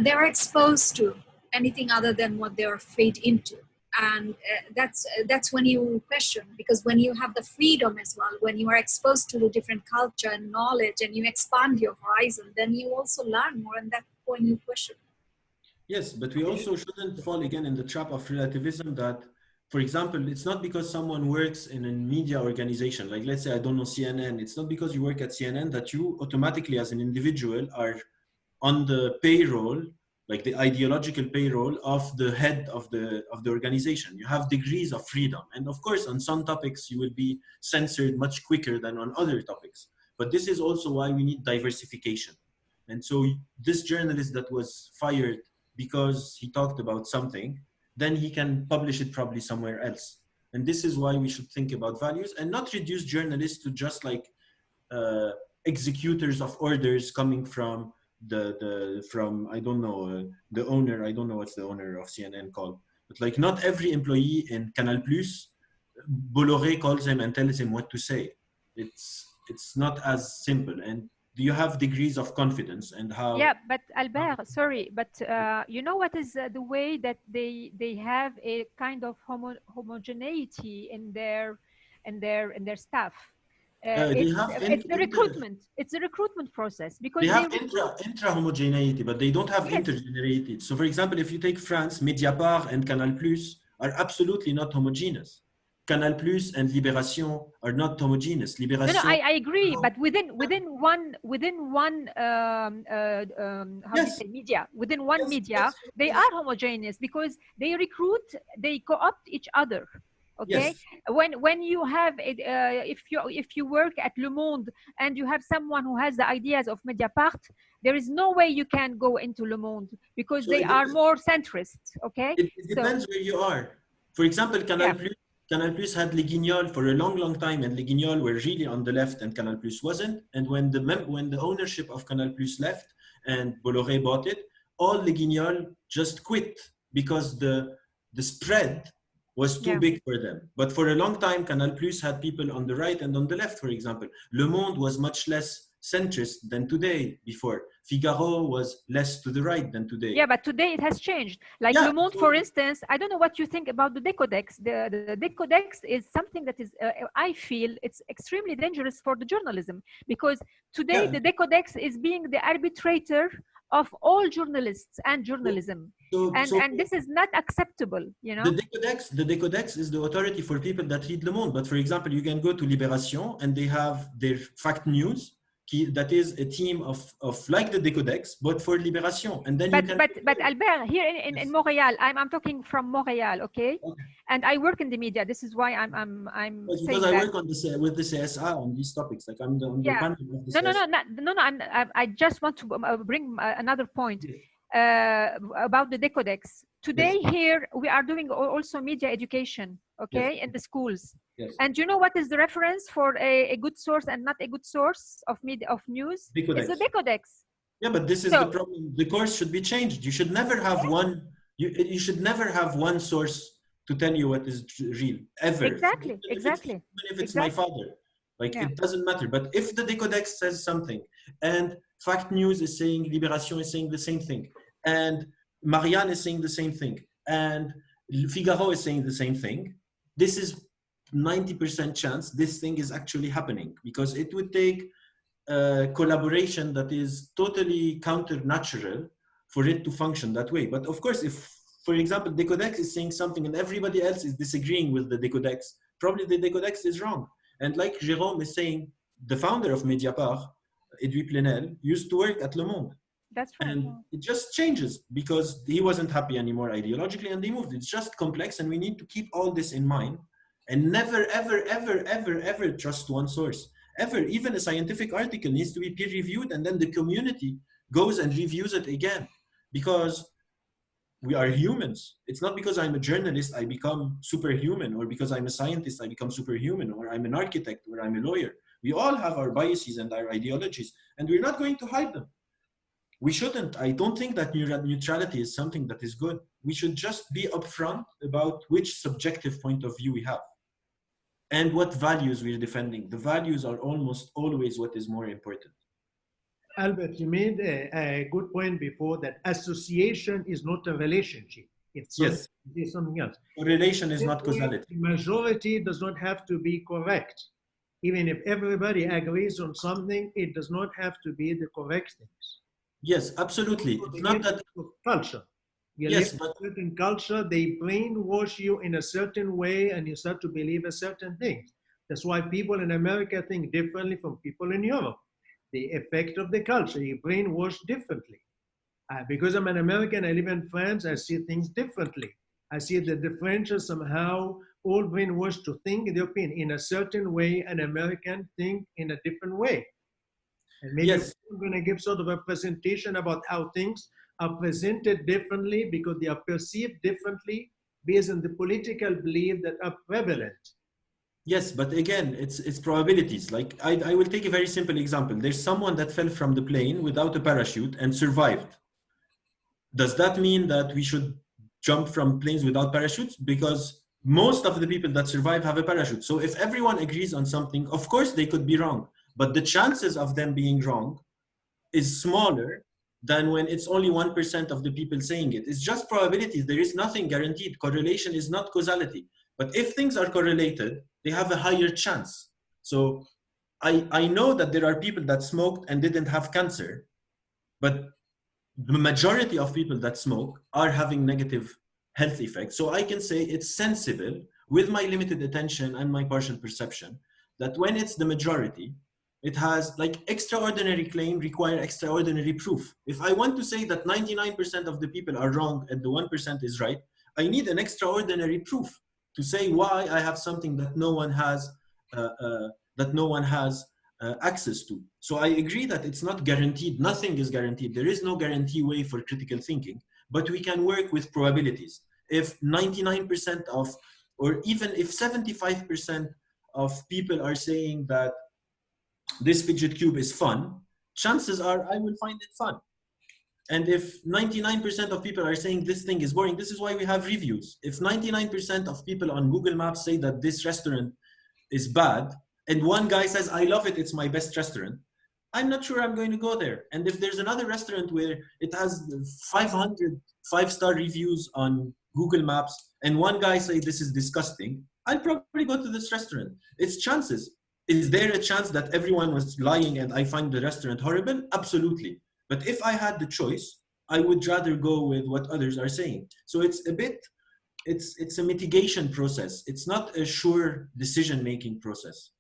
they were exposed to anything other than what they were fed into. And that's when you question, because when you have the freedom as well, when you are exposed to the different culture and knowledge, and you expand your horizon, then you also learn more, and that's when you question. Yes, but we also shouldn't fall again in the trap of relativism that, for example, it's not because someone works in a media organization, like let's say, I don't know, CNN, it's not because you work at CNN that you automatically as an individual are on the payroll, like the ideological payroll of the head of the organization. You have degrees of freedom. And of course, on some topics, you will be censored much quicker than on other topics. But this is also why we need diversification. And so this journalist that was fired because he talked about something, then he can publish it probably somewhere else. And this is why we should think about values and not reduce journalists to just like executors of orders coming from from I don't know the owner. I don't know what's the owner of CNN called, but like not every employee in Canal Plus, Bolloré calls him and tells him what to say. It's not as simple. And do you have degrees of confidence and how? Yeah, but Albert, sorry, but you know what is the way that they have a kind of homogeneity in their staff. It's the recruitment. It's the recruitment process because they have intra homogeneity, but they don't have yes. intergenerated. So, for example, if you take France, Mediapart and Canal Plus are absolutely not homogeneous. Canal Plus and Libération are not homogeneous. Libération. No, I agree, but within one how do you say media, within one media, they are homogeneous because they recruit, they co-opt each other. Okay, when you have if you work at Le Monde and you have someone who has the ideas of Mediapart, there is no way you can go into Le Monde because they are more centrist. Okay, it depends where you are. For example, Canal Plus had Les Guignols for a long time, and Les Guignols were really on the left, and Canal Plus wasn't. And when the ownership of Canal Plus left and Bolloré bought it, all Les Guignols just quit because the spread was too big for them. But for a long time, Canal Plus had people on the right and on the left, for example. Le Monde was much less centrist than today before. Figaro was less to the right than today. Yeah, but today it has changed. Like Le Monde, for instance, I don't know what you think about the Decodex. The Decodex is something that is, I feel, it's extremely dangerous for the journalism because today the Decodex is being the arbitrator of all journalists and journalism. And this is not acceptable, you know. The Decodex is the authority for people that read Le Monde. But for example, you can go to Libération and they have their fact news. That is a team of like the Decodex, but for Libération. And then but Albert, here in Montreal, I'm talking from Montreal, okay? And I work in the media. This is why I'm because I work on with the CSA on these topics. Like I'm on the panel of the CSA. No. I just want to bring another point about the Decodex. Today here we are doing also media education, okay, in the schools. Yes. And you know what is the reference for a good source and not a good source of news? Decodex. It's a Decodex. Yeah, but this is the problem. The course should be changed. You should never have one. You should never have one source to tell you what is real ever. Exactly. Even if it's my father, like it doesn't matter. But if the Decodex says something, and Fact News is saying, Libération is saying the same thing, and Marianne is saying the same thing, and Figaro is saying the same thing, this is 90% chance this thing is actually happening, because it would take collaboration that is totally counter-natural for it to function that way. But of course, if, for example, Decodex is saying something and everybody else is disagreeing with the Decodex, probably the Decodex is wrong. And like Jérôme is saying, the founder of Mediapart, Edouard Plenel, used to work at Le Monde. That's right. And it just changes because he wasn't happy anymore ideologically and they moved. It's just complex, and we need to keep all this in mind and never, ever, ever, ever, ever trust one source. Ever. Even a scientific article needs to be peer reviewed, and then the community goes and reviews it again, because we are humans. It's not because I'm a journalist I become superhuman, or because I'm a scientist I become superhuman, or I'm an architect or I'm a lawyer. We all have our biases and our ideologies, and we're not going to hide them. We shouldn't. I don't think that neutrality is something that is good. We should just be upfront about which subjective point of view we have and what values we're defending. The values are almost always what is more important. Albert, you made a good point before that association is not a relationship. It's something else. A relation is not causality. The majority does not have to be correct. Even if everybody agrees on something, it does not have to be the correct things. Yes, absolutely. It's not that culture. You live in a certain culture, they brainwash you in a certain way, and you start to believe a certain thing. That's why people in America think differently from people in Europe. The effect of the culture, you brainwash differently. Because I'm an American, I live in France, I see things differently. I see that the French are somehow all brainwashed to think in a certain way, an American think in a different way. And maybe I'm going to give sort of a presentation about how things are presented differently because they are perceived differently based on the political belief that are prevalent. Yes, but again, it's probabilities. Like I will take a very simple example. There's someone that fell from the plane without a parachute and survived. Does that mean that we should jump from planes without parachutes? Because most of the people that survive have a parachute. So if everyone agrees on something, of course they could be wrong, but the chances of them being wrong is smaller than when it's only 1% of the people saying it. It's just probabilities. There is nothing guaranteed. Correlation is not causality. But if things are correlated, they have a higher chance. So I know that there are people that smoked and didn't have cancer, but the majority of people that smoke are having negative health effects. So I can say it's sensible with my limited attention and my partial perception that when it's the majority, it has like extraordinary claim require extraordinary proof. If I want to say that 99% of the people are wrong and the 1% is right, I need an extraordinary proof to say why I have something that no one has access to. So I agree that it's not guaranteed. Nothing is guaranteed. There is no guarantee way for critical thinking, but we can work with probabilities. If 99% of, or even if 75% of people are saying that this fidget cube is fun, chances are I will find it fun. And if 99% of people are saying this thing is boring, this is why we have reviews. If 99% of people on Google Maps say that this restaurant is bad, and one guy says, I love it, it's my best restaurant, I'm not sure I'm going to go there. And if there's another restaurant where it has 500 five-star reviews on Google Maps, and one guy say this is disgusting, I'll probably go to this restaurant. It's chances. Is there a chance that everyone was lying and I find the restaurant horrible? Absolutely. But if I had the choice, I would rather go with what others are saying. So it's a bit, it's a mitigation process. It's not a sure decision-making process.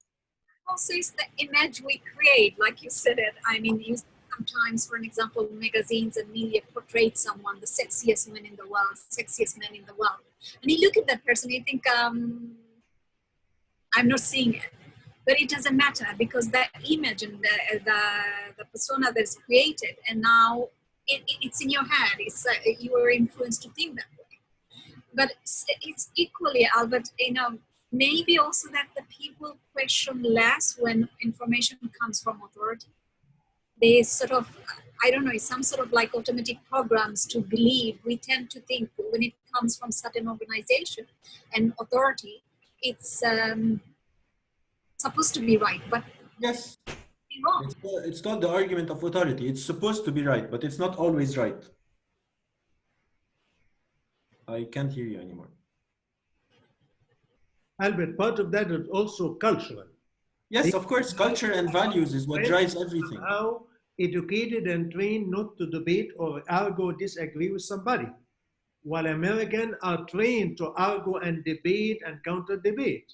Also, it's the image we create, like you said it. I mean, you sometimes, for an example, magazines and media portray someone, the sexiest man in the world, sexiest man in the world. And you look at that person, you think, I'm not seeing it. But it doesn't matter because that image and the persona that's created, and now it's in your head. It's you are influenced to think that way. But it's equally, Albert, maybe also that the people question less when information comes from authority. They sort of, I don't know, some sort of like automatic programs to believe. We tend to think when it comes from certain organization and authority, it's supposed to be right, but yes, be wrong. it's not the argument of authority. It's supposed to be right, but it's not always right. I can't hear you anymore. Albert, part of that is also cultural. Yes, of course, culture and values is what drives everything. How educated and trained not to debate or argue, disagree with somebody, while Americans are trained to argue and debate and counter-debate.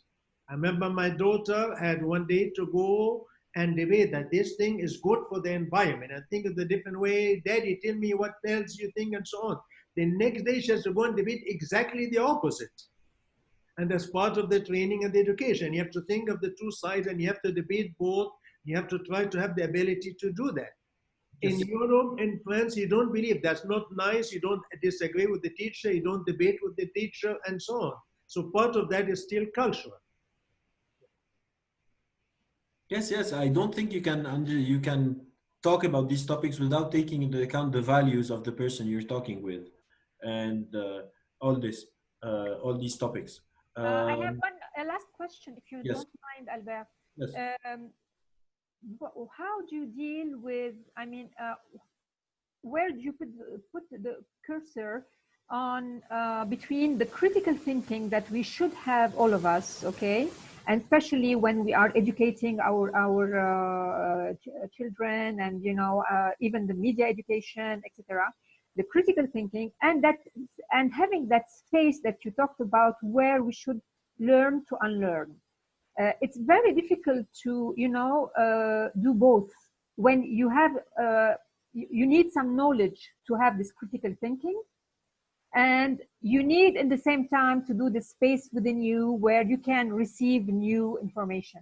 I remember my daughter had one day to go and debate that this thing is good for the environment and think of the different way. Daddy, tell me what else you think and so on. The next day she has to go and debate exactly the opposite. And that's part of the training and the education. You have to think of the two sides and you have to debate both. You have to try to have the ability to do that. Yes. In Europe, in France, you don't believe that's not nice. You don't disagree with the teacher. You don't debate with the teacher and so on. So part of that is still cultural. Yes. I don't think you can talk about these topics without taking into account the values of the person you're talking with, and all these topics. I have a last question, if you Yes. don't mind, Albert. Yes. How do you deal with, I mean, where do you put the cursor on between the critical thinking that we should have, all of us, okay? And especially when we are educating our children and, even the media education, etc. The critical thinking and having that space that you talked about where we should learn to unlearn. It's very difficult to, do both. When you have, you need some knowledge to have this critical thinking, and you need, at the same time, to do the space within you where you can receive new information.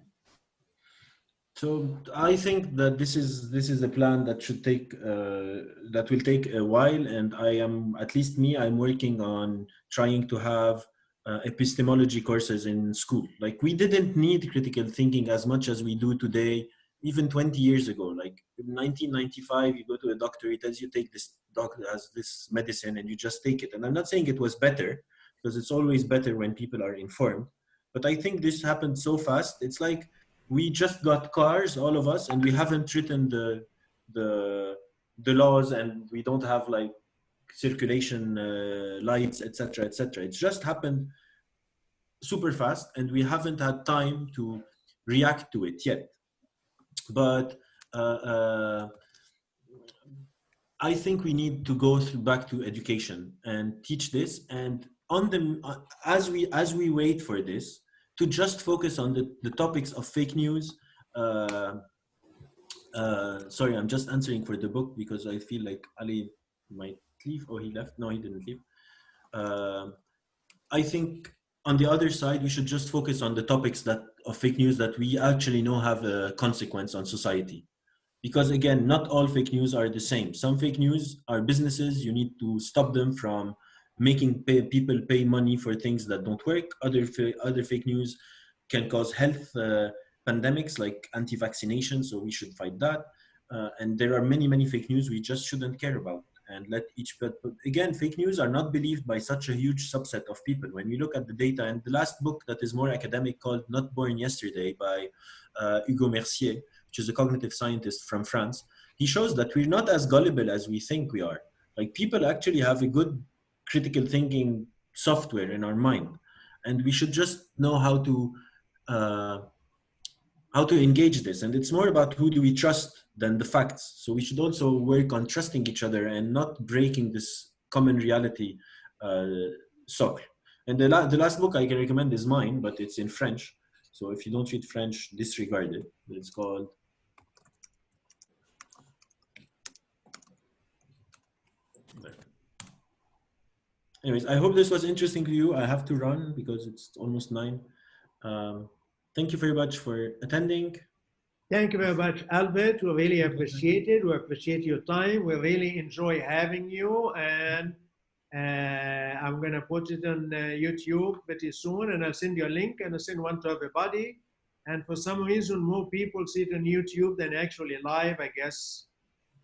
So I think that this is a plan that should take that will take a while, and I am, at least me, I'm working on trying to have epistemology courses in school. Like, we didn't need critical thinking as much as we do today, even 20 years ago. Like in 1995, you go to a doctor, he tells you take this, doctor has this medicine, and you just take it. And I'm not saying it was better, because it's always better when people are informed. But I think this happened so fast. It's like we just got cars, all of us, and we haven't written the laws, and we don't have like circulation lights, etc., etc. It's just happened super fast, and we haven't had time to react to it yet. But I think we need to go back to education and teach this, and on the as we wait for this, to just focus on the topics of fake news. Sorry, I'm just answering for the book because I feel like Ali might leave. Oh, he left. No, he didn't leave. I think on the other side, we should just focus on the topics of fake news that we actually know have a consequence on society. Because again, not all fake news are the same. Some fake news are businesses. You need to stop them from making people pay money for things that don't work. Other fake news can cause health pandemics like anti-vaccination, so we should fight that. And there are many fake news we just shouldn't care about, and let each. But again, fake news are not believed by such a huge subset of people. When we look at the data, and the last book that is more academic, called Not Born Yesterday by Hugo Mercier, which is a cognitive scientist from France, he shows that we're not as gullible as we think we are. Like, people actually have a good critical thinking software in our mind, and we should just know how to engage this. And it's more about who do we trust than the facts. So we should also work on trusting each other and not breaking this common reality socle. And the last book I can recommend is mine, but it's in French. So if you don't read French, disregard it. It's called Anyways, I hope this was interesting to you. I have to run because it's almost 9. Thank you very much for attending. Thank you very much, Albert. We really appreciate it. We appreciate your time. We really enjoy having you. And I'm going to put it on YouTube pretty soon. And I'll send you a link, and I'll send one to everybody. And for some reason, more people see it on YouTube than actually live, I guess,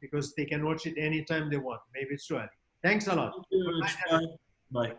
because they can watch it anytime they want. Maybe it's too early. Thanks a lot. Thank you very much. Bye. Bye.